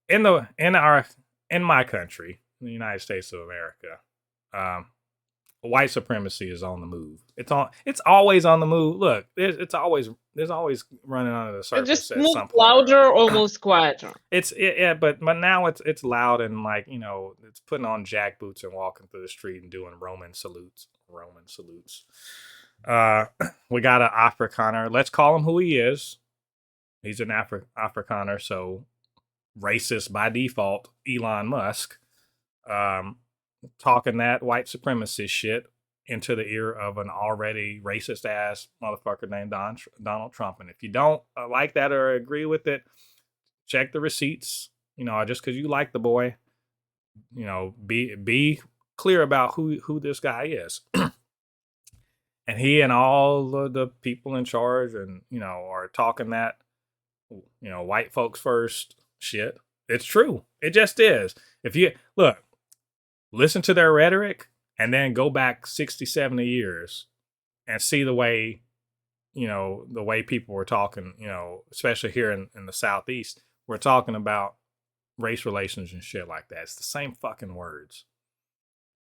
In my country, in the United States of America, white supremacy is on the move. It's always on the move. Look, there's always running under the surface. It just at moves some point louder, almost quieter. But now it's loud and like, you know, it's putting on jack boots and walking through the street and doing Roman salutes. We got an Afrikaner. Let's call him who he is. He's an Afrikaner, so racist by default. Elon Musk, talking that white supremacist shit into the ear of an already racist ass motherfucker named Donald Trump. And if you don't like that or agree with it, check the receipts. You know, just because you like the boy, you know, be clear about who this guy is. And he and all of the people in charge and, you know, are talking that, you know, white folks first shit. It's true. It just is. If you look, listen to their rhetoric and then go back 60, 70 years and see the way, you know, the way people were talking, you know, especially here in the Southeast, we're talking about race relations and shit like that. It's the same fucking words.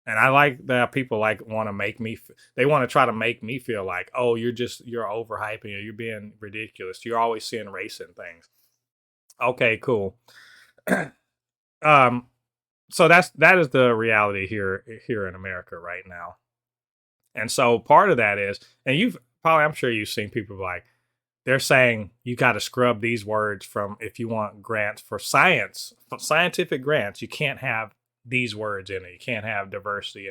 And I like that people like want to make me, they want to try to make me feel like, oh, you're overhyping it. You're being ridiculous. You're always seeing race in things. Okay, cool. So that is the reality here in America right now. And so part of that is, and I'm sure you've seen people like, they're saying you got to scrub these words from, if you want grants for scientific grants, you can't have these words in it. You can't have diversity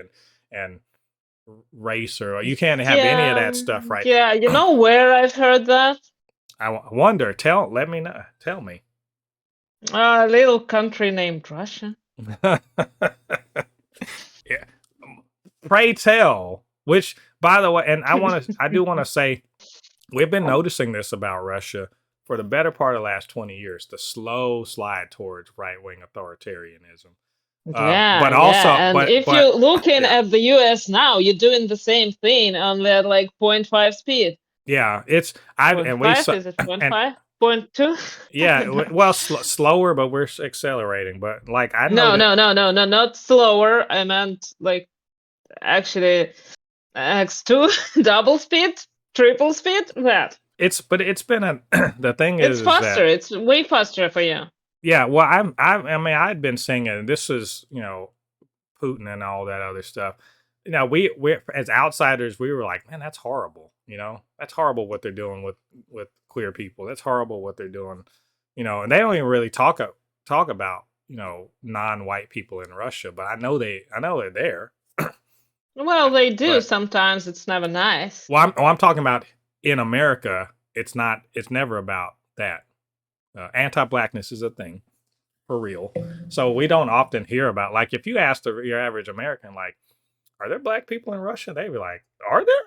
and race, or you can't have any of that stuff, right? Yeah, you know where I've heard that? I wonder. Let me know. Tell me. A little country named Russia. Yeah. Pray tell. Which, by the way, and I do want to say, we've been noticing this about Russia for the better part of the last 20 years, the slow slide towards right-wing authoritarianism. But if you're looking at the US now, you're doing the same thing on that like 0.5 speed. Yeah, is it 0.5? 0.2? Yeah, well, slower, but we're accelerating. But like, I know. No, not slower. I meant like actually X2, double speed, triple speed. That. It's been the thing is. It's faster. It's way faster for you. Yeah, well, I mean, I'd been saying this is, you know, Putin and all that other stuff. You know, we as outsiders, we were like, man, that's horrible. You know, that's horrible what they're doing with queer people. That's horrible what they're doing. You know, and they don't even really talk about, you know, non-white people in Russia. But I know they're there. Well, they do. But sometimes it's never nice. Well, I'm talking about in America. It's never about that. Anti-blackness is a thing for real. So we don't often hear about, like, if you ask your average American, like, are there black people in Russia? They'd be like, are there?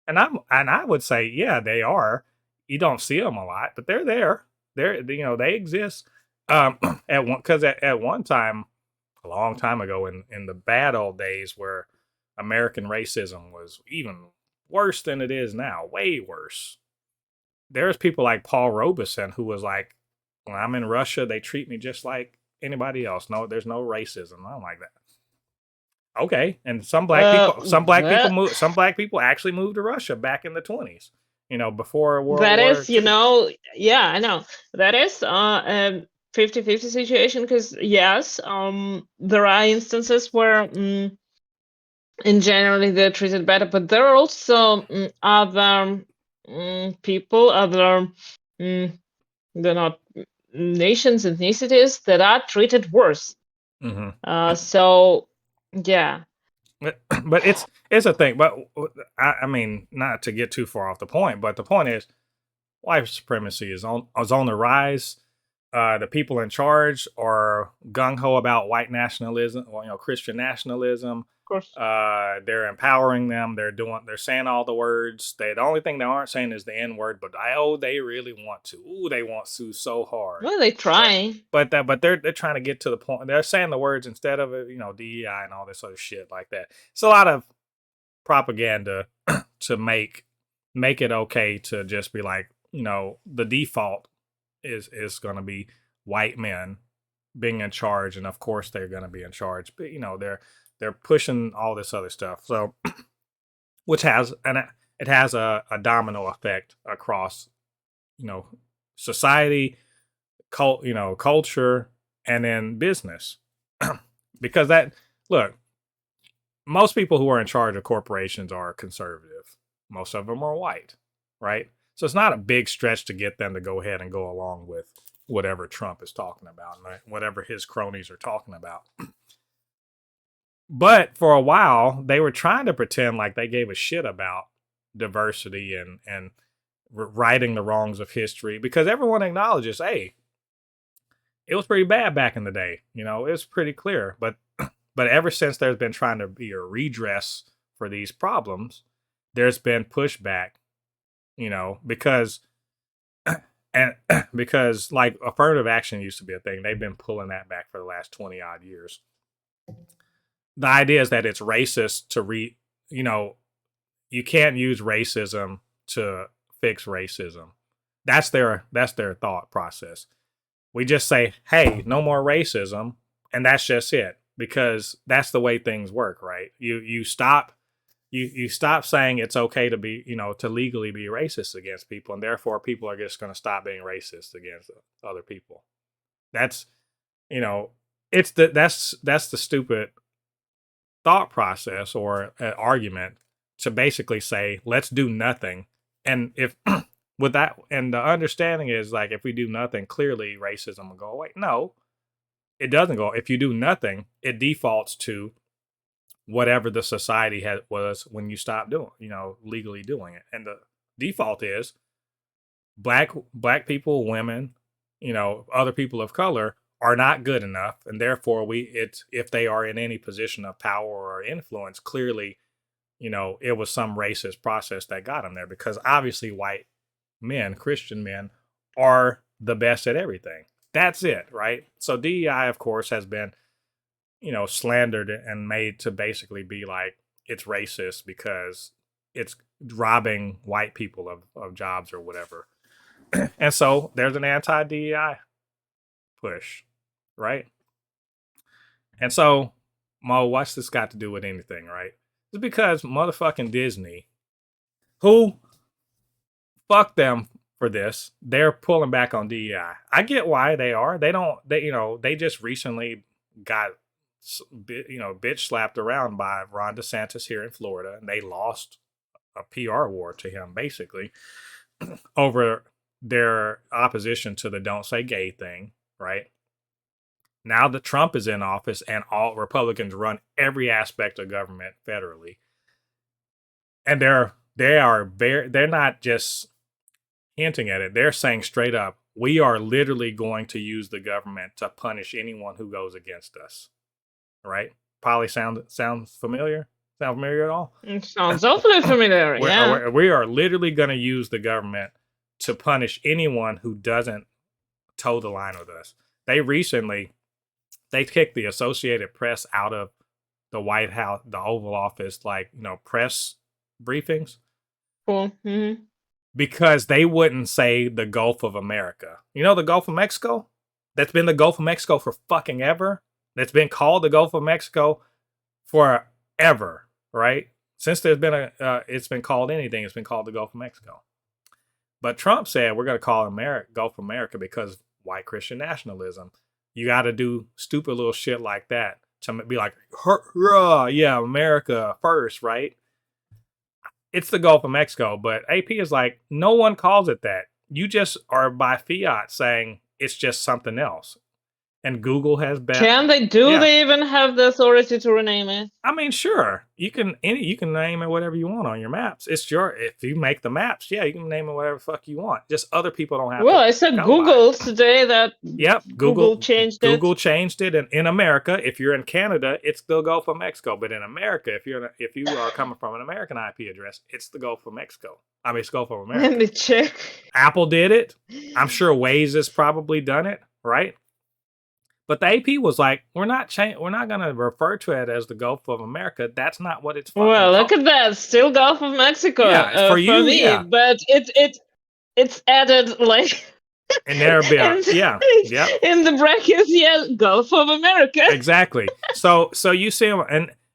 And I would say, yeah, they are. You don't see them a lot, but they're there. You know, they exist. Because at one time, a long time ago, in the bad old days where American racism was even worse than it is now, way worse. There's people like Paul Robeson who was like, when I'm in Russia, they treat me just like anybody else. No, there's no racism. I don't like that. Okay, and some black people actually moved to Russia back in the 20s. You know, before World War II. You know, yeah, I know. That is a 50-50 situation because yes, there are instances where in generally they're treated better, but there are also other people, they're not nations, ethnicities that are treated worse. Mm-hmm. So yeah, but it's a thing. But I mean, not to get too far off the point, but the point is, white supremacy is on the rise. The people in charge are gung ho about white nationalism, or, you know, Christian nationalism. course. They're empowering them. They're saying all the words. The only thing they aren't saying is the N word, but they really want to. Ooh, they want to so hard. Well, they try. But they're trying to get to the point. They're saying the words instead of DEI and all this other shit like that. It's a lot of propaganda to make it okay to just be like, the default is going to be white men being in charge, and of course they're going to be in charge. But they're pushing all this other stuff. So, which has a domino effect across, society, culture, and then business. Because most people who are in charge of corporations are conservative. Most of them are white, right? So it's not a big stretch to get them to go ahead and go along with whatever Trump is talking about, right? Whatever his cronies are talking about. But for a while, they were trying to pretend like they gave a shit about diversity and righting the wrongs of history, because everyone acknowledges, hey, it was pretty bad back in the day. It was pretty clear. But ever since there's been trying to be a redress for these problems, there's been pushback, because because like affirmative action used to be a thing. They've been pulling that back for the last 20 odd years. The idea is that it's racist to you can't use racism to fix racism. That's their thought process. We just say, hey, no more racism, and that's just it, because that's the way things work, right? You stop saying it's okay to be, to legally be racist against people, and therefore people are just going to stop being racist against other people. That's, that's the stupid thought process or argument to basically say, let's do nothing. And if with that, and the understanding is like, if we do nothing, clearly racism will go away. No, it doesn't go. If you do nothing, it defaults to whatever the society was when you stopped doing, legally doing it. And the default is black people, women, other people of color are not good enough, and therefore if they are in any position of power or influence, clearly, it was some racist process that got them there, because obviously white men, Christian men, are the best at everything. That's it, right? So DEI, of course, has been, slandered and made to basically be like it's racist because it's robbing white people of jobs or whatever. And so there's an anti-DEI push, right? And so, Mo, what's this got to do with anything, right? It's because motherfucking Disney, who, fuck them for this, they're pulling back on DEI. I get why they are. They just recently got, bitch slapped around by Ron DeSantis here in Florida, and they lost a PR war to him, basically, over their opposition to the Don't Say Gay thing, right? Now that Trump is in office and all Republicans run every aspect of government federally, and they're not just hinting at it. They're saying straight up, we are literally going to use the government to punish anyone who goes against us. Right? Probably sounds familiar. Sound familiar at all? It sounds awfully familiar. Yeah. We are literally going to use the government to punish anyone who doesn't toe the line with us. They kicked the Associated Press out of the White House, the Oval Office, press briefings. Cool. Mm-hmm. Because they wouldn't say the Gulf of America. The Gulf of Mexico? That's been the Gulf of Mexico for fucking ever. That's been called the Gulf of Mexico forever, right? Since there's been it's been called anything, it's been called the Gulf of Mexico. But Trump said we're going to call it Gulf of America because white Christian nationalism. You got to do stupid little shit like that to be like, yeah, America first, right? It's the Gulf of Mexico, but AP is like, no one calls it that. You just are by fiat saying it's just something else. and Google has Can they they even have the authority to rename it? I mean, sure. You can name it whatever you want on your maps. If you make the maps, yeah, you can name it whatever the fuck you want. Just other people don't have to. Well, I said Google today that Google changed it. Google changed it, and in America, if you're in Canada, it's the Gulf of Mexico. But in America, if you are coming from an American IP address, it's the Gulf of Mexico. I mean, it's Gulf of America. Let me check. Apple did it. I'm sure Waze has probably done it, right? But the AP was like, we're not going to refer to it as the Gulf of America. That's not what it's. Well, look at that, still Gulf of Mexico. Yeah, for you, me, yeah. But it's added like. And there be in the brackets, yeah, Gulf of America. Exactly. So you see them,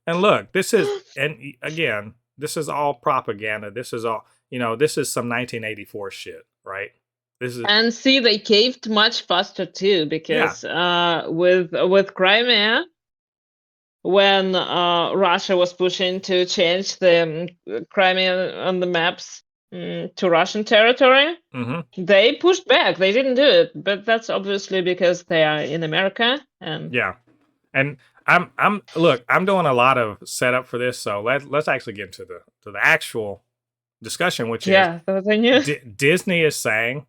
and look, this is, and again, this is all propaganda. This is all, this is some 1984 shit, right? And see, they caved much faster too, because with Crimea, when Russia was pushing to change the Crimea on the maps to Russian territory, they pushed back. They didn't do it, but that's obviously because they are in America. And and I'm doing a lot of setup for this, so let's actually get into the actual discussion, which is Disney is saying,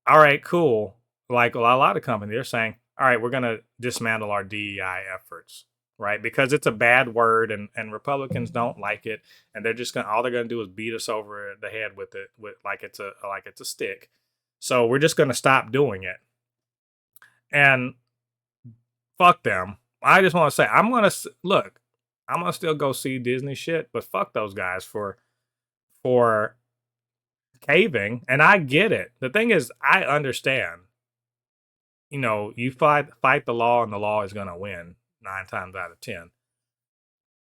all right, cool. Like a lot of companies, they're saying, all right, we're going to dismantle our DEI efforts, right? Because it's a bad word, and Republicans don't like it, and they're just all they're going to do is beat us over the head with it, like it's a stick. So we're just going to stop doing it. And fuck them. I just want to say, I'm going to still go see Disney shit, but fuck those guys for caving. And I get it. The thing is, I understand. You fight the law, and the law is going to win 9 times out of 10.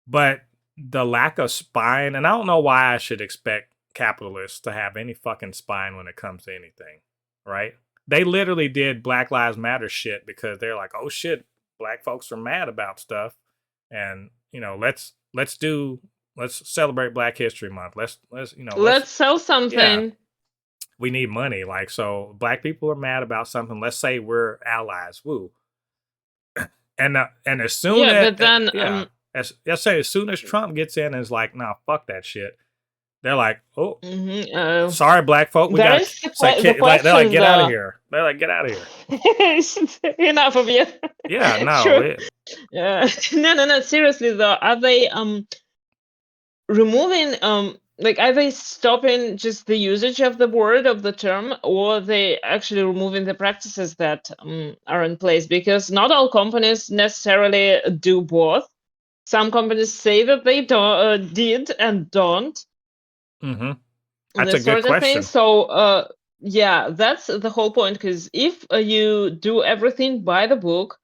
But the lack of spine, and I don't know why I should expect capitalists to have any fucking spine when it comes to anything, right? They literally did Black Lives Matter shit because they're like, oh shit, black folks are mad about stuff, and let's celebrate Black History Month. Let's sell something. Yeah. We need money, like, so black people are mad about something. Let's say we're allies. Woo. And as soon as soon as Trump gets in and is like, nah, fuck that shit, they're like, sorry, black folk, we got they're like, get out of here. They're like, get out of here. Enough of you. Yeah, no. Sure. No. Seriously though, are they removing are they stopping just the usage of the word, of the term, or are they actually removing the practices that are in place? Because not all companies necessarily do both. Some companies say that they did and don't. That's a good question. So that's the whole point. Because if you do everything by the book,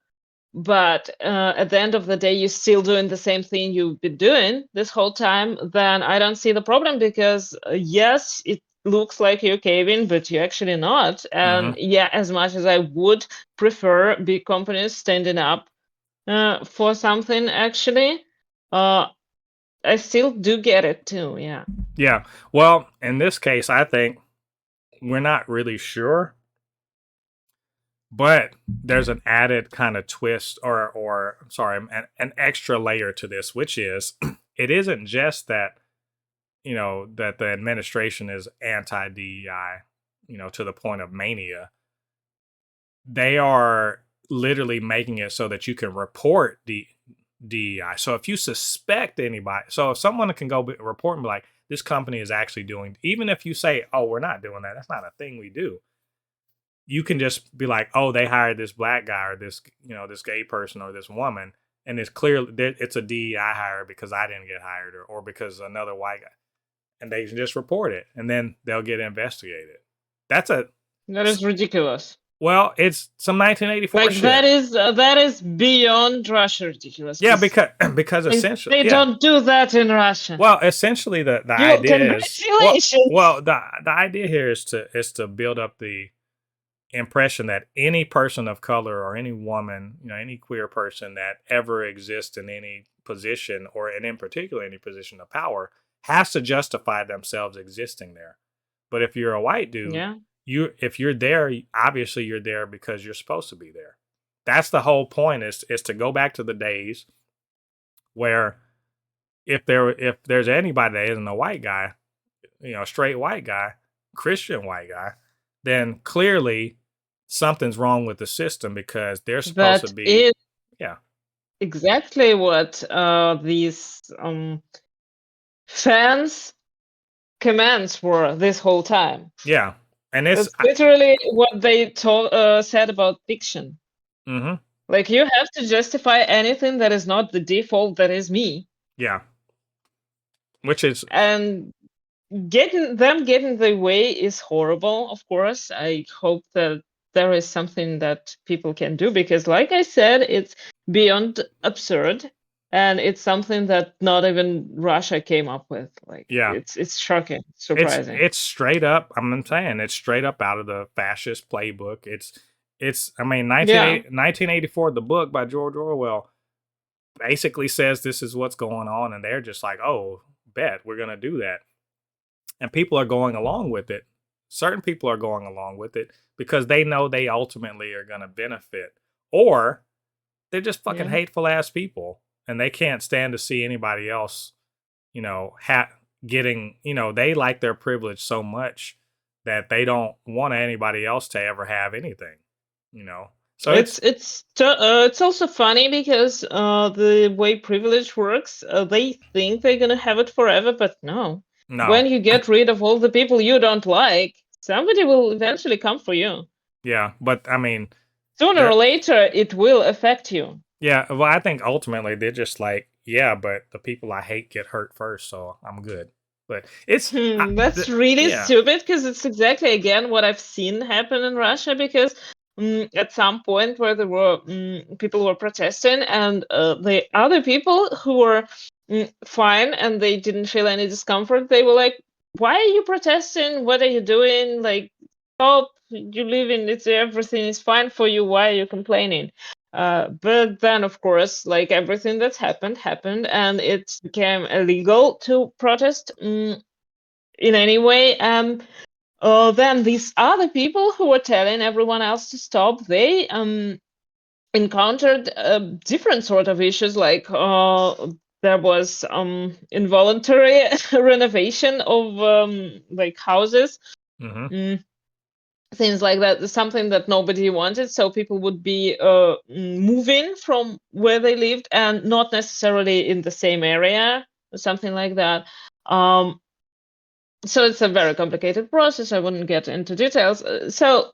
but at the end of the day, you're still doing the same thing you've been doing this whole time, then I don't see the problem, because yes, it looks like you're caving, but you're actually not. And as much as I would prefer big companies standing up for something, actually, I still do get it too. Yeah. Well, in this case, I think we're not really sure. But there's an added kind of twist, an extra layer to this, which is it isn't just that, that the administration is anti-DEI, to the point of mania. They are literally making it so that you can report DEI. So if you suspect anybody, so if someone can go report and be like, this company is actually doing, even if you say, oh, we're not doing that, that's not a thing we do. You can just be like, oh, they hired this black guy, or this, this gay person, or this woman, and it's clear it's a DEI hire because I didn't get hired, or because another white guy, and they can just report it, and then they'll get investigated. That is ridiculous. Well, it's some 1984 shit. That is beyond Russia ridiculous. Yeah, because essentially they don't do that in Russia. Well, essentially the idea is the idea here is to build up the impression that any person of color, or any woman, any queer person that ever exists in any position, or in particular any position of power, has to justify themselves existing there. But if you're a white dude, if you're there, obviously you're there because you're supposed to be there. that's the whole point, is to go back to the days where if there's anybody that isn't a white guy, straight white guy, Christian white guy, then clearly something's wrong with the system, because they're supposed to That be, is yeah, exactly what these fans' commands were this whole time. yeah, and it's That's literally what they said about fiction. mm-hmm, Like, you have to justify anything that is not the default that is me. yeah, which is And getting the way is horrible, of course. I hope that there is something that people can do, because like I said, it's beyond absurd, and it's something that not even Russia came up with. Like, yeah. it's shocking, It's surprising. it's straight up. I'm saying it's straight up out of the fascist playbook. I mean, Yeah. 1984, the book by George Orwell basically says this is what's going on, and they're just like, oh, bet we're gonna do that, and people are going along with it. Certain people are going along with it because they know they ultimately are gonna benefit, or they're just fucking Yeah. hateful ass people, and they can't stand to see anybody else, you know, getting, they like their privilege so much that they don't want anybody else to ever have anything, you know. So It's also funny because the way privilege works, they think they're gonna have it forever, but no. no, When you get rid of all the people you don't like, somebody will eventually come for you. yeah, but I mean, Sooner or they're later, it will affect you. yeah. Well, I think ultimately they're just like, yeah, but the people I hate get hurt first, so I'm good. But That's really yeah, stupid, because it's exactly again what I've seen happen in Russia. Because at some point where there were people were protesting, and the other people who were fine and they didn't feel any discomfort, they were like, "Why are you protesting? What are you doing? Like, stop! You live in it's everything is fine for you. Why are you complaining?" But then, of course, like everything that's happened, and it became illegal to protest in any way. Then these other people who were telling everyone else to stop, they encountered different sort of issues, like there was involuntary renovation of like houses. mm-hmm, Mm, Things like that, something that nobody wanted, so people would be moving from where they lived, and not necessarily in the same area, or something like that. So it's a very complicated process. I wouldn't get into details. So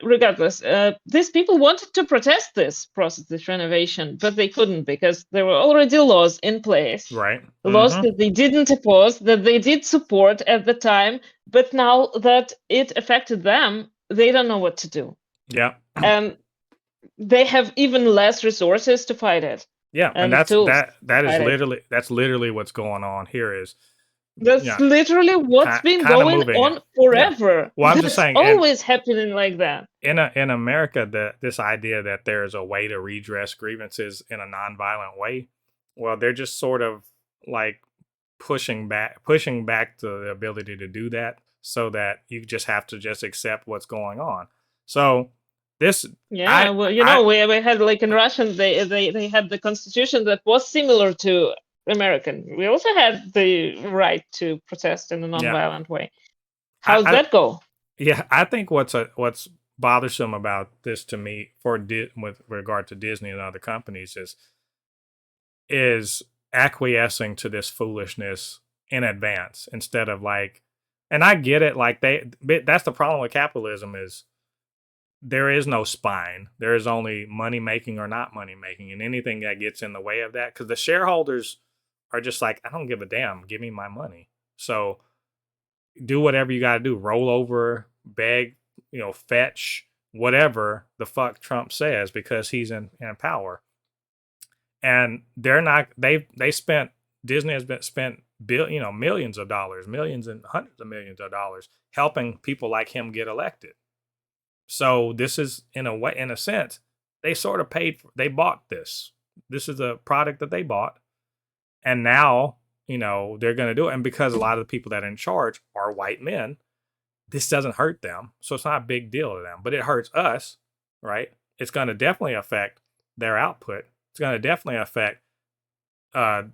regardless, these people wanted to protest this process, this renovation, but they couldn't, because there were already laws in place, right, laws mm-hmm, that they didn't oppose, that they did support at the time, but now that it affected them, they don't know what to do. yeah, And they have even less resources to fight it, yeah, and and tools to fight it. that's literally what's going on here. Is That's yeah, literally what's been kind of going moving it. on Yeah. forever. Well, I'm just That's saying, and always happening like that. in America, this idea that there's a way to redress grievances in a nonviolent way, well, they're just sort of like pushing back the ability to do that, so that you just have to just accept what's going on. So this, Yeah, well, we had, like, in Russian, they had the constitution that was similar to American. We also had the right to protest in a yeah, non-violent way. How'd I that go? yeah, I think what's bothersome about this to me, with regard to Disney and other companies, is acquiescing to this foolishness in advance, instead of like, and I get it, like that's the problem with capitalism, is there is no spine. There is only money making or not money making, and anything that gets in the way of that, because the shareholders are just like, I don't give a damn, give me my money. So do whatever you got to do, roll over, beg, fetch whatever the fuck Trump says, because he's in power. And they're not, they spent, Disney has been spent millions of dollars, millions and hundreds of millions of dollars helping people like him get elected. So this is, in a way, in a sense, they sort of they bought this. This is a product that they bought, and now they're going to do it. And because a lot of the people that are in charge are white men, this doesn't hurt them, so it's not a big deal to them. But it hurts us, right? it's going to definitely affect their output. It's going to definitely affect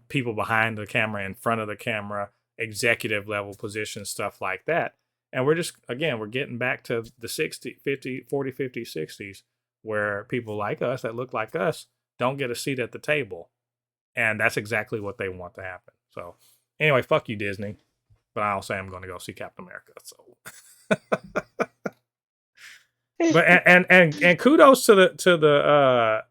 people behind the camera, in front of the camera, executive level positions, stuff like that. And we're just, again, we're getting back to the 60, 50, 40, 50, 60s, where people like us that look like us don't get a seat at the table. And that's exactly what they want to happen. So anyway, fuck you, Disney. But I'll say I'm going to go see Captain America. So, but and kudos to the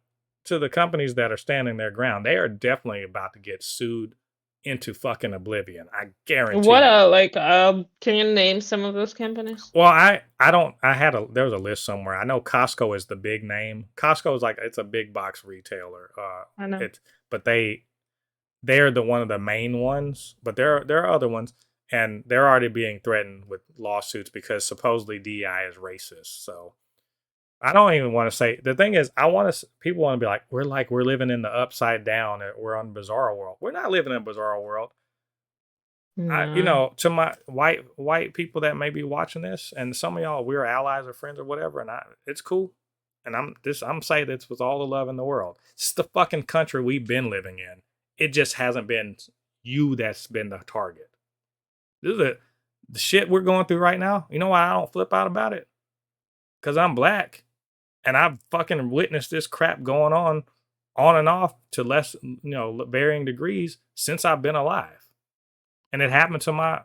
companies that are standing their ground. They are definitely about to get sued into fucking oblivion. I guarantee. What can you name some of those companies? Well, there was a list somewhere. I know Costco is the big name. Costco is like, it's a big box retailer. I know. But they're one of the main ones, but there are other ones, and they're already being threatened with lawsuits because supposedly DEI is racist. So I don't even want to say. The thing is, people want to be like, we're living in the upside down, we're on Bizarro World. We're not living in Bizarro World. No. To my white people that may be watching this, and some of y'all, we're allies or friends or whatever, and it's cool. And I'm saying this with all the love in the world. It's the fucking country we've been living in. It just hasn't been you that's been the target. This is the shit we're going through right now. You know why I don't flip out about it? Because I'm black. And I've fucking witnessed this crap going on and off to less, varying degrees since I've been alive. And it happened to my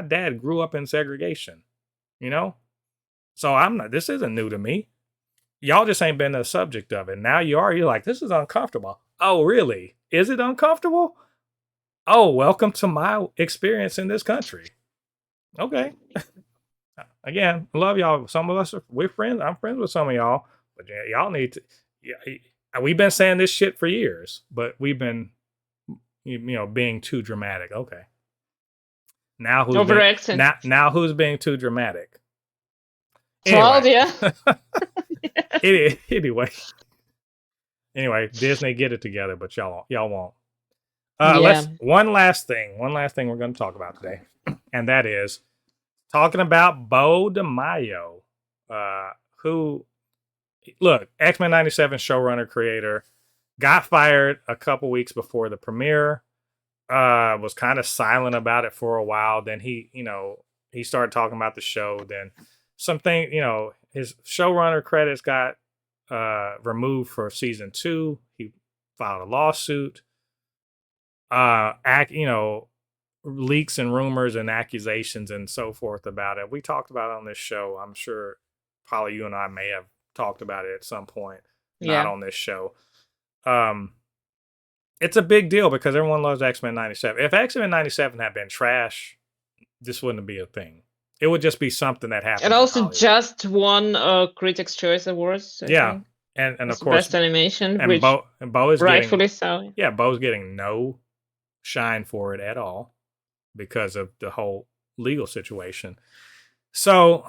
dad grew up in segregation, So this isn't new to me. Y'all just ain't been the subject of it. Now you're like, this is uncomfortable. Oh, really? Is it uncomfortable? Oh, welcome to my experience in this country. Okay. Again, I love y'all. Some of us we're friends. I'm friends with some of y'all, but y'all need to. Yeah, we've been saying this shit for years, but we've been, being too dramatic. Okay. Now who's being too dramatic? Claudia. Anyway, Disney, get it together, but y'all won't. Let's one last thing we're going to talk about today, and that is talking about Beau DeMayo, who, look, X-Men 97 showrunner creator, got fired a couple weeks before the premiere. Was kind of silent about it for a while. Then he started talking about the show. Then something, his showrunner credits got removed for season 2. He filed a lawsuit. Leaks and rumors and accusations and so forth about it. We talked about it on this show. I'm sure probably you and I may have talked about it at some point. Not on this show. It's a big deal because everyone loves X-Men 97. If X-Men 97 had been trash, this wouldn't be a thing. It would just be something that happened. It also just won Critics' Choice Awards. I think. And of course, best animation, and Beau is rightfully so. Yeah, Beau's getting no shine for it at all because of the whole legal situation. So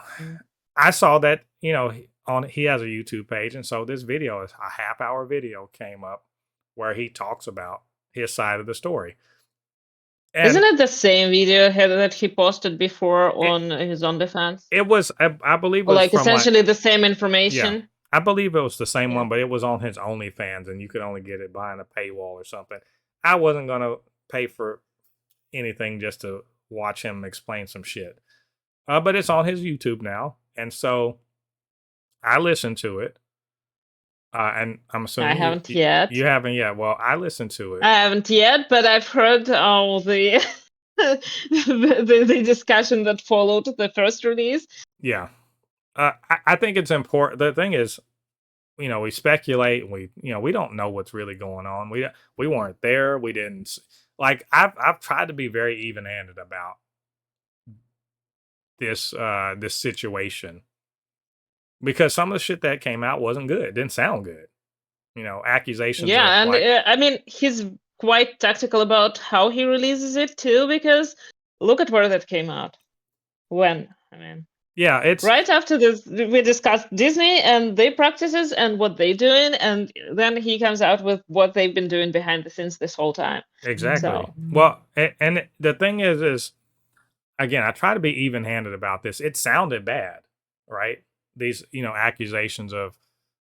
I saw that he has a YouTube page, and so this video is a half-hour video came up where he talks about his side of the story. And isn't it the same video that he posted before on his own defense? It was, I believe, it was essentially the same information. Yeah, I believe it was the same one, but it was on his OnlyFans, and you could only get it behind a paywall or something. I wasn't gonna pay for anything just to watch him explain some shit. But it's on his YouTube now, and so I listened to it. And I'm assuming I haven't yet. You haven't yet. Well, I listened to it. I haven't yet, but I've heard all the the discussion that followed the first release. Yeah, I think it's important. The thing is, we speculate. We don't know what's really going on. We weren't there. We didn't. Like, I've tried to be very even-handed about this situation. Because some of the shit that came out wasn't good. It didn't sound good. Accusations. Yeah, and I mean, he's quite tactical about how he releases it too, because look at where that came out. When? I mean, yeah, it's right after this, we discussed Disney and their practices and what they're doing, and then he comes out with what they've been doing behind the scenes this whole time. Exactly. So. Well, and the thing is, again, I try to be even-handed about this. It sounded bad, right? These, accusations of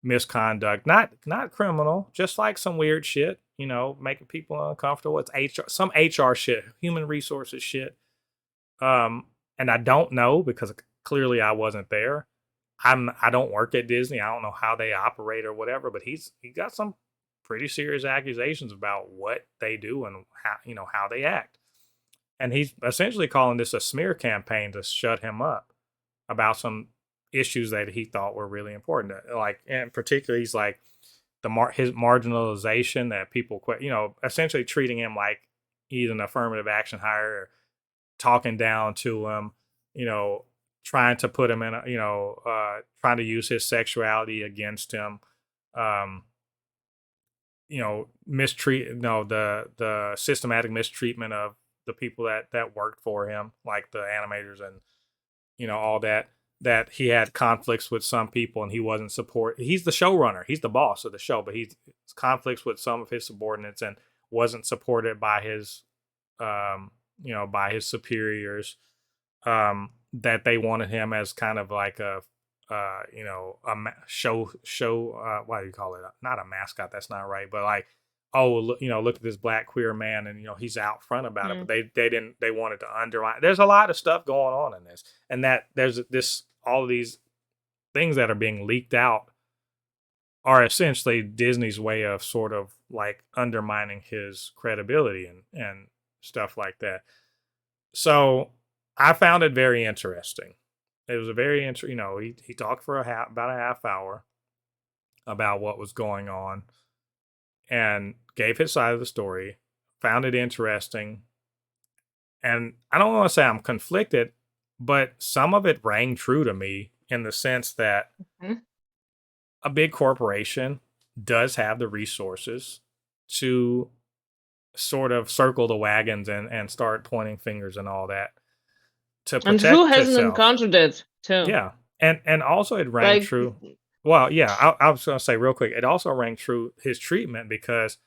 misconduct, not criminal, just like some weird shit, making people uncomfortable. It's some HR shit, human resources shit. And I don't know because clearly I wasn't there. I don't work at Disney. I don't know how they operate or whatever, but he got some pretty serious accusations about what they do and how they act. And he's essentially calling this a smear campaign to shut him up about some issues that he thought were really important. Like, in particular, he's like his marginalization, that people quit, essentially treating him like he's an affirmative action hire, talking down to him, trying to put him in trying to use his sexuality against him, um, the systematic mistreatment of the people that worked for him, like the animators and all that he had conflicts with some people and he wasn't he's the showrunner, he's the boss of the show, but he's conflicts with some of his subordinates and wasn't supported by his by his superiors, that they wanted him as kind of like a show what do you call it, not a mascot, that's not right, but like, oh, look at this black queer man, and he's out front about it, but they wanted to underline. There's a lot of stuff going on in this, and that there's all of these things that are being leaked out are essentially Disney's way of sort of like undermining his credibility and stuff like that. So I found it very interesting. It was a very interesting, he talked for about a half hour about what was going on and gave his side of the story, found it interesting. And I don't want to say I'm conflicted, but some of it rang true to me in the sense that a big corporation does have the resources to sort of circle the wagons and start pointing fingers and all that to protect itself. And who hasn't itself. encountered it too? Yeah. And also it rang true. Well, yeah, I was going to say real quick, it also rang true his treatment, because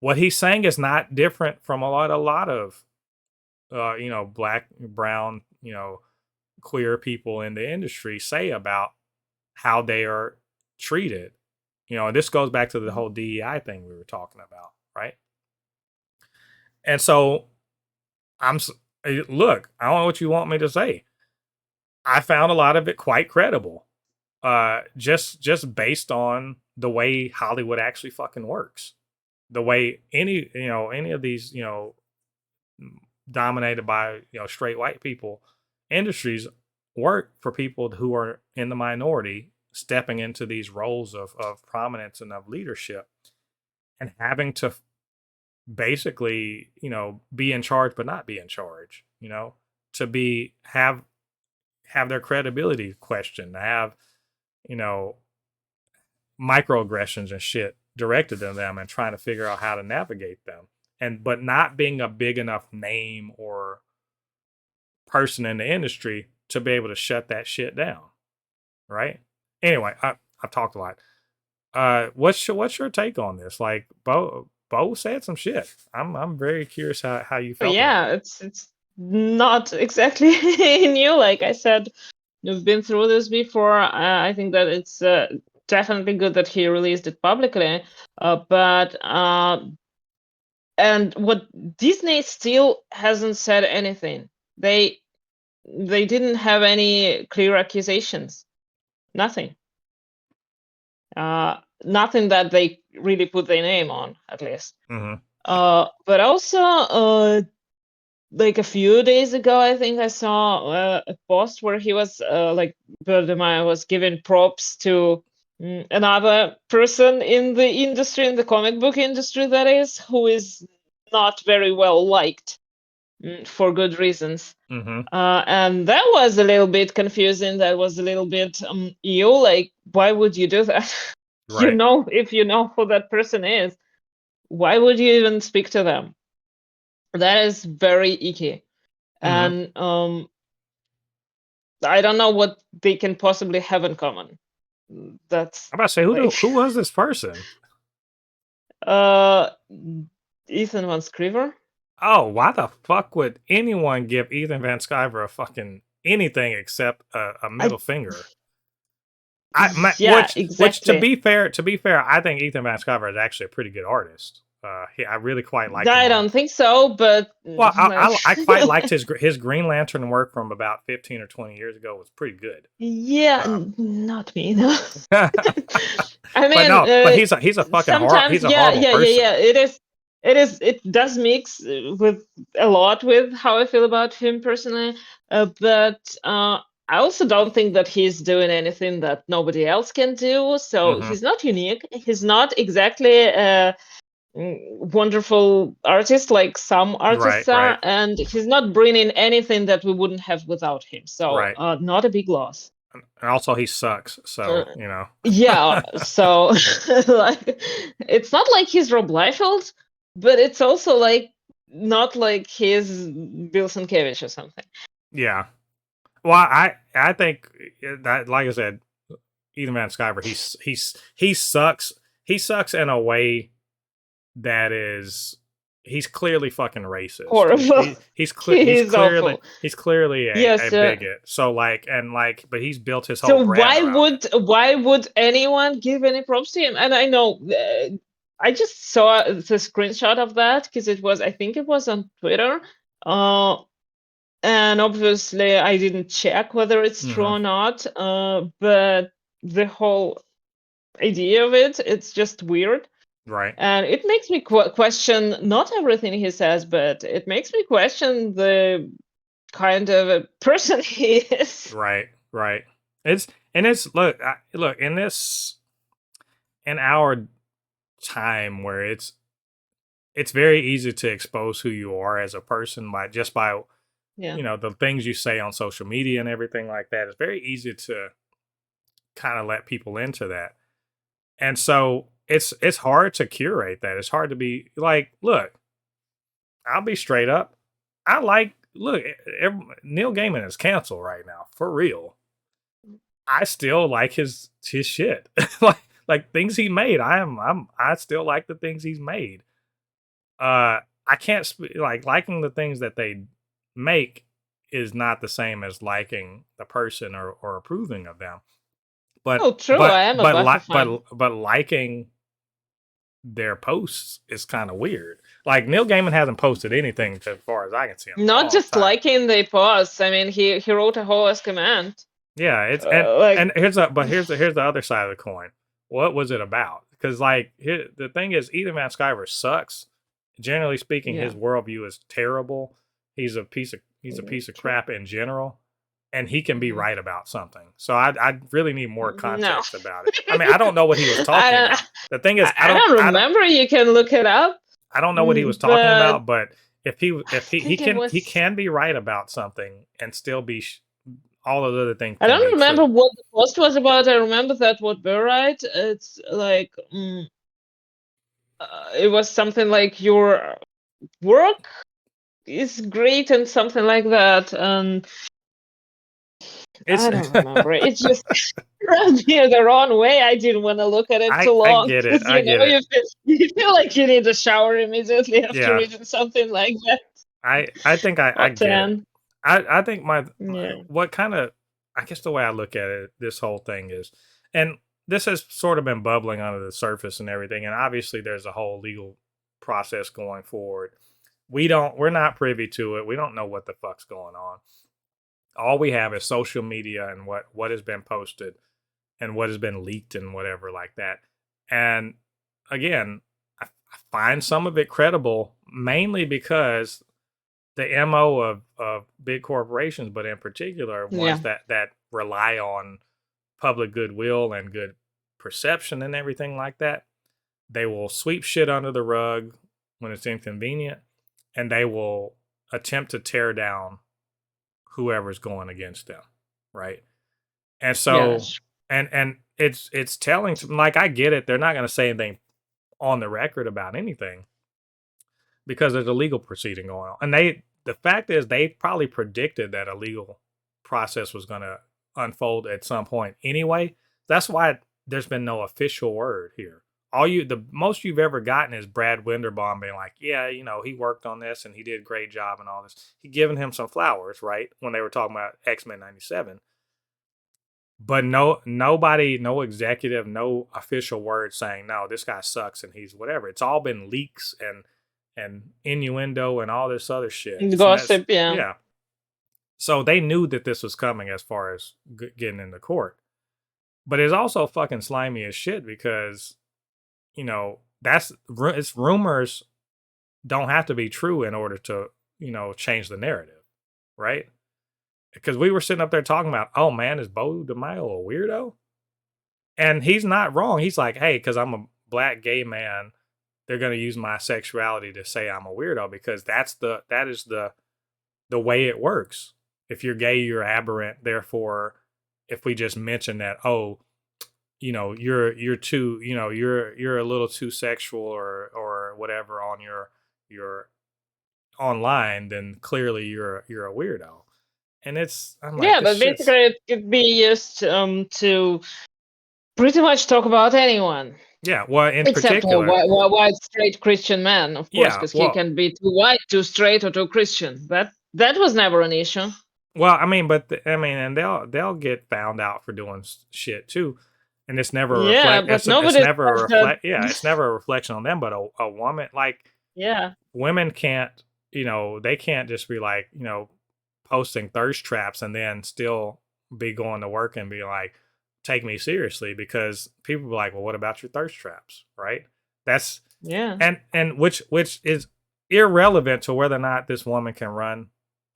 what he's saying is not different from a lot of black, brown, queer people in the industry say about how they are treated. And this goes back to the whole DEI thing we were talking about, right? And so look, I don't know what you want me to say. I found a lot of it quite credible. Just based on the way Hollywood actually fucking works. The way any of these, dominated by, straight white people industries work for people who are in the minority, stepping into these roles of prominence and of leadership and having to basically, be in charge but not be in charge, to have their credibility questioned, to have, microaggressions and shit directed to them and trying to figure out how to navigate them, but not being a big enough name or person in the industry to be able to shut that shit down, right? Anyway, I've talked a lot. What's your take on this? Like, Beau said some shit. I'm very curious how you felt. Yeah, it's not exactly new. Like I said, you've been through this before. I think that it's definitely good that he released it publicly. And what Disney still hasn't said anything. They didn't have any clear accusations. Nothing. Nothing that they really put their name on, at least. Mm-hmm. But also, like a few days ago, I think I saw a post where he was like Beau DeMayo was giving props to another person in the industry, in the comic book industry, that is, who is not very well liked for good reasons. Mm-hmm. And that was a little bit confusing. That was a little bit ew. Like, why would you do that? Right. If you know who that person is, why would you even speak to them? That is very icky. Mm-hmm. And I don't know what they can possibly have in common. That's I'm about to say, who was this person? Ethan Van Sciver. Oh, why the fuck would anyone give Ethan Van Sciver a fucking anything except a middle finger? Yeah, which to exactly. be fair, I think Ethan Van Sciver is actually a pretty good artist. I really quite like him I on. don't think so, but Well, I quite liked his Green Lantern work from about 15 or 20 years ago was pretty good. yeah, not me. No. I But mean, no, but he's a fucking sometimes, he's a yeah, horrible yeah, yeah, person. yeah. It does mix with a lot with how I feel about him personally. But I also don't think that he's doing anything that nobody else can do. So Mm-hmm. he's not unique. He's not exactly a wonderful artist like some Right, artists right, are, and he's not bringing anything that we wouldn't have without him. So right. not a big loss. And also he sucks, Uh, so you know. yeah, so like it's not like he's Rob Liefeld, but it's also like not like he's Bill Sienkiewicz or something. Yeah. Well, I think that, like I said, Ethan Van Sciver, he sucks. He sucks in a way that is he's clearly fucking racist. Horrible. He's awful. He's clearly a Yes. bigot. So like, but he's built his whole So brand around it. why would anyone give any props to him? And I know I just saw the screenshot of that because I think it was on Twitter. Uh, and obviously I didn't check whether it's true Mm-hmm. or not. But the whole idea of it's just weird. Right. And it makes me question not everything he says, but it makes me question the kind of a person he is. Right. Right. It's look in our time where it's very easy to expose who you are as a person by Yeah. the things you say on social media and everything like that. It's very easy to kind of let people into that. And so it's hard to curate that. It's hard to be like, look, I'll be straight up. I like look, Neil Gaiman is canceled right now for real. I still like his shit. like things he made. I still like the things he's made. I can't like liking the things that they make is not the same as liking the person or approving of them. But Oh, true. I am a Buffy fan. but liking their posts is kind of weird. Like Neil Gaiman hasn't posted anything as far as I can see in a Not long just time. liking the posts. I mean, he wrote a whole Ask Command. Yeah, it's Like, and here's the other side of the coin. What was it about? Because like the thing is, Ethan Van Sciver sucks. Generally speaking, yeah, his worldview is terrible. He's a yeah, piece of true. crap in general, and he can be Mhm. right about something. So I really need more No, context about it. I mean, I don't know what he was I talking don't. about. The thing is, I don't remember. You can look it up. I don't know what he was talking But about, but I he think it he was. can be right about something and still be all of the other things I can don't be remember true. what the post was about. I remember that what were right. It's like it was something like your work is great and something like that. And It's I don't remember. It just rubbed me the wrong way. I didn't want to look at it too I long get it. because I get it. you feel like you need a shower immediately after Yeah. reading something like that. I think I Or get it. 10. I think my Yeah. what kind of I guess the way I look at it, this whole thing is, and this has sort of been bubbling under the surface and everything, and obviously there's a whole legal process going forward. We're not privy to it. We don't know what the fuck's going on. All we have is social media and what has been posted and what has been leaked and whatever like that. And again, I find some of it credible mainly because the MO of big corporations, but in particular ones Yeah. that rely on public goodwill and good perception and everything like that, they will sweep shit under the rug when it's inconvenient, and they will attempt to tear down whoever's going against them, right? And Yeah, so, that's and it's telling to like I get it. They're not going to say anything on the record about anything because there's a legal proceeding going on. And the fact is they probably predicted that a legal process was going to unfold at some point anyway. That's why there's been no official word here. The most you've ever gotten is Brad Winderbaum being like, yeah, he worked on this and he did a great job and all this. He giving him some flowers, right? When they were talking about X-Men 97. but nobody, no executive, no official word saying no, this guy sucks and he's whatever. It's all been leaks and innuendo and all this other shit. And that's, Gossip, yeah. yeah. So they knew that this was coming as far as getting into court. But it's also fucking slimy as shit because, you know, it's rumors don't have to be true in order to, you know, change the narrative, right? Because we were sitting up there talking about, oh man, is Beau DeMayo a weirdo? And he's not wrong. He's like, hey, because I'm a black gay man, they're going to use my sexuality to say I'm a weirdo because that is the way it works. If you're gay, you're aberrant. Therefore, if we just mention that, oh, you know, you're too, you know, you're a little too sexual or whatever on your online, then clearly you're a weirdo. And I'm like, yeah, but basically it could be used to pretty much talk about anyone. Yeah, well, in except particular, a white straight Christian man, of course, because he can be too white, too straight, or too Christian. That was never an issue. Well, I mean, and they'll get found out for doing shit too, and it's never it's never a reflection on them. But a woman, like, women can't, you know, they can't just be like, you know, posting thirst traps and then still be going to work and be like, take me seriously, because people be like, well, what about your thirst traps, right? That's and which is irrelevant to whether or not this woman can run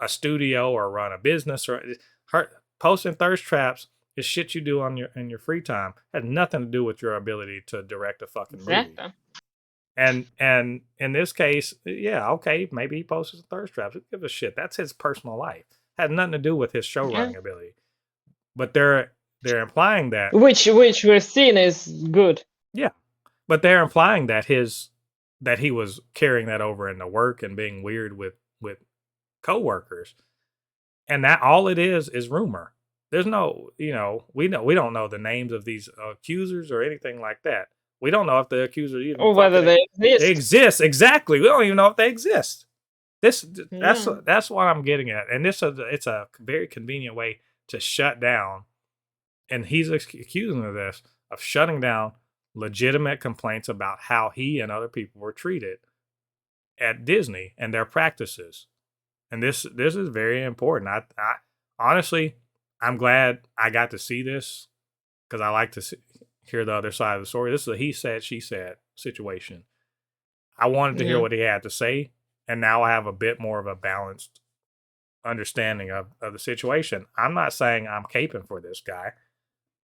a studio or run a business, or her posting thirst traps is shit you do in your free time. It has nothing to do with your ability to direct a fucking movie. And in this case, yeah, okay, maybe he posts thirst traps. Who gives a shit? That's his personal life. Had nothing to do with his show running ability. But they're implying that, which we're seeing is good. Yeah, but they're implying that he was carrying that over into work and being weird with coworkers, and that all it is rumor. There's no, you know, we don't know the names of these accusers or anything like that. We don't know if the accusers even or whether they exist. They exist, exactly. We don't even know if they exist. That's what I'm getting at, and it's a very convenient way to shut down. And he's accusing of this, of shutting down legitimate complaints about how he and other people were treated at Disney and their practices. And this is very important. I honestly, I'm glad I got to see this, because I like to hear the other side of the story. This is a he said, she said situation. I wanted to hear what he had to say, and now I have a bit more of a balanced understanding of the situation. I'm not saying I'm caping for this guy,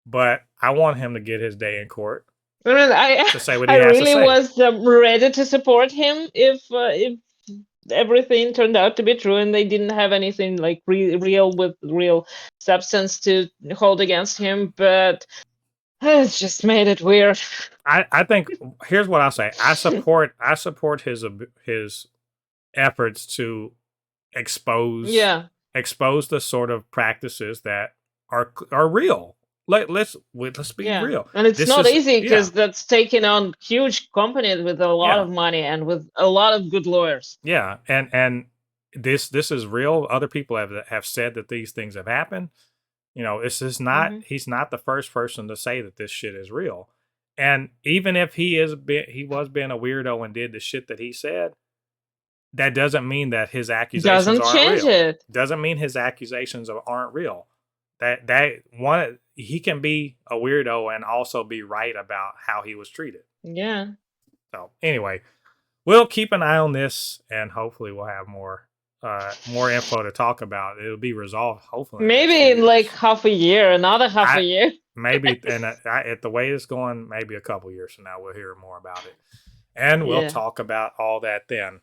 but I want him to get his day in court. To say what he has to say. I really was ready to support him if everything turned out to be true and they didn't have anything like real with real substance to hold against him. But it's just made it weird. I think here's what I'll say. I support his efforts to expose the sort of practices that are real. Let's be real. And it's not easy, because that's taking on huge companies with a lot of money and with a lot of good lawyers. Yeah, and this is real. Other people have said that these things have happened. You know, this is not. He's not the first person to say that this shit is real. And even if he was being a weirdo and did the shit that he said, that doesn't mean that his accusations aren't real. Doesn't mean his accusations aren't real. He can be a weirdo and also be right about how he was treated. Yeah. So anyway, we'll keep an eye on this, and hopefully we'll have more info to talk about. It'll be resolved hopefully. Maybe in like half a year, another half a year. Maybe, and at the way it's going, maybe a couple years from now we'll hear more about it, and we'll talk about all that then.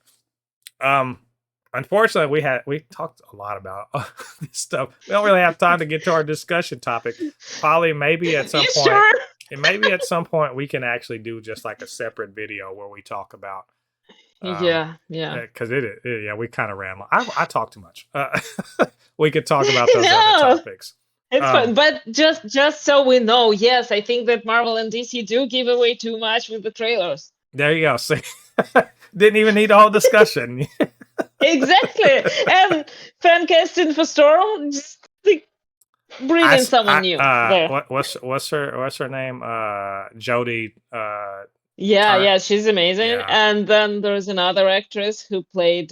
Unfortunately, we talked a lot about this stuff. We don't really have time to get to our discussion topic. Polly, maybe at some point, and maybe at some point we can actually do just like a separate video where we talk about. Because we kind of ran. I talk too much. We could talk about those other topics. It's fun, but just so we know, yes, I think that Marvel and DC do give away too much with the trailers. There you go. See, didn't even need a whole discussion. Exactly. And fan casting for Storm, just Bring in someone new. There. What's her name? Jodie. Yeah, she's amazing. Yeah. And then there's another actress who played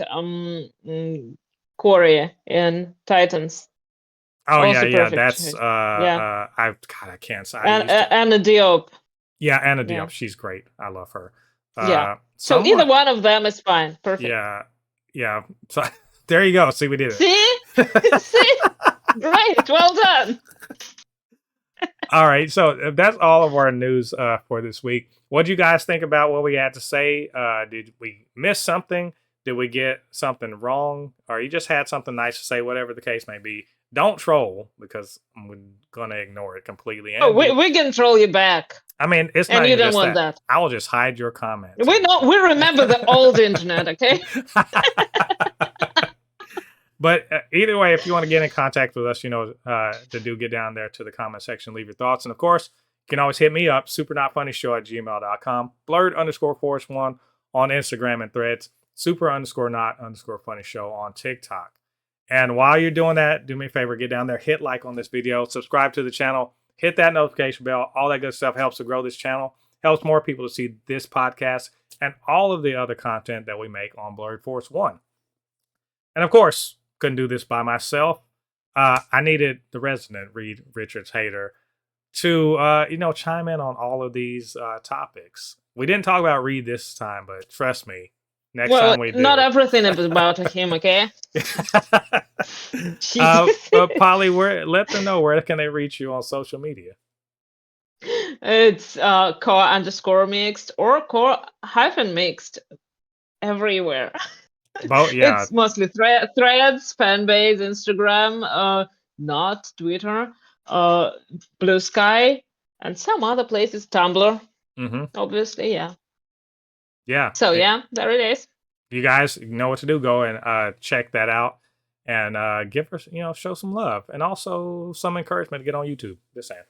Corey in Titans. Oh Also yeah. perfect. That's I can't say. Anna Diop. Yeah, Anna Diop. She's great. I love her. Yeah. So either one of them is fine. Perfect. Yeah. So there you go. See, we did it. See? Great. Well done. All right. So that's all of our news for this week. What do you guys think about what we had to say? Did we miss something? Did we get something wrong? Or you just had something nice to say, whatever the case may be. Don't troll, because I'm going to ignore it completely. And we can troll you back. I mean, it's and not you even don't just want that. I will just hide your comments. We remember the old internet, okay? But either way, if you want to get in contact with us, to get down there to the comment section, leave your thoughts. And of course, you can always hit me up, supernotfunnyshow@gmail.com, blurred_force1 on Instagram and Threads, super_not_funny show on TikTok. And while you're doing that, do me a favor, get down there, hit like on this video, subscribe to the channel, hit that notification bell. All that good stuff helps to grow this channel, helps more people to see this podcast and all of the other content that we make on Blurred Force 1. And of course, couldn't do this by myself. I needed the resident Reed Richards hater to, chime in on all of these topics. We didn't talk about Reed this time, but trust me, next time we do. Not everything is about him, okay? Polly, let them know, where can they reach you on social media? It's core_mixed or core-mixed everywhere. Both, yeah. It's mostly Threads, Fanbase, Instagram, not Twitter, Blue Sky, and some other places, Tumblr, obviously, yeah. Yeah. So there it is. You guys know what to do. Go and check that out, and give her, show some love, and also some encouragement to get on YouTube. Just saying.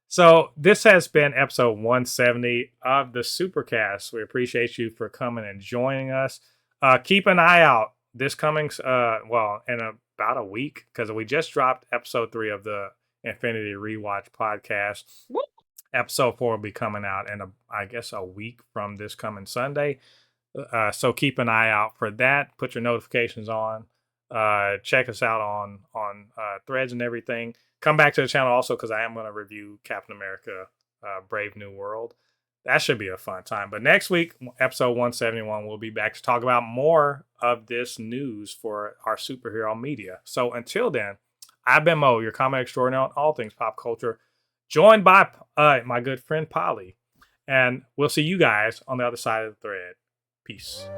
So this has been episode 170 of the Supercast. We appreciate you for coming and joining us. Keep an eye out this coming, in about a week, because we just dropped episode 3 of the Infinity Rewatch podcast. Episode 4 will be coming out in a week from this coming Sunday. So keep an eye out for that. Put your notifications on. Check us out on Threads and everything. Come back to the channel also, because I am going to review Captain America Brave New World. That should be a fun time. But next week, episode 171, we'll be back to talk about more of this news for our superhero media. So until then, I've been Mo, your comment extraordinaire on all things pop culture, joined by my good friend Polly. And we'll see you guys on the other side of the thread. Peace.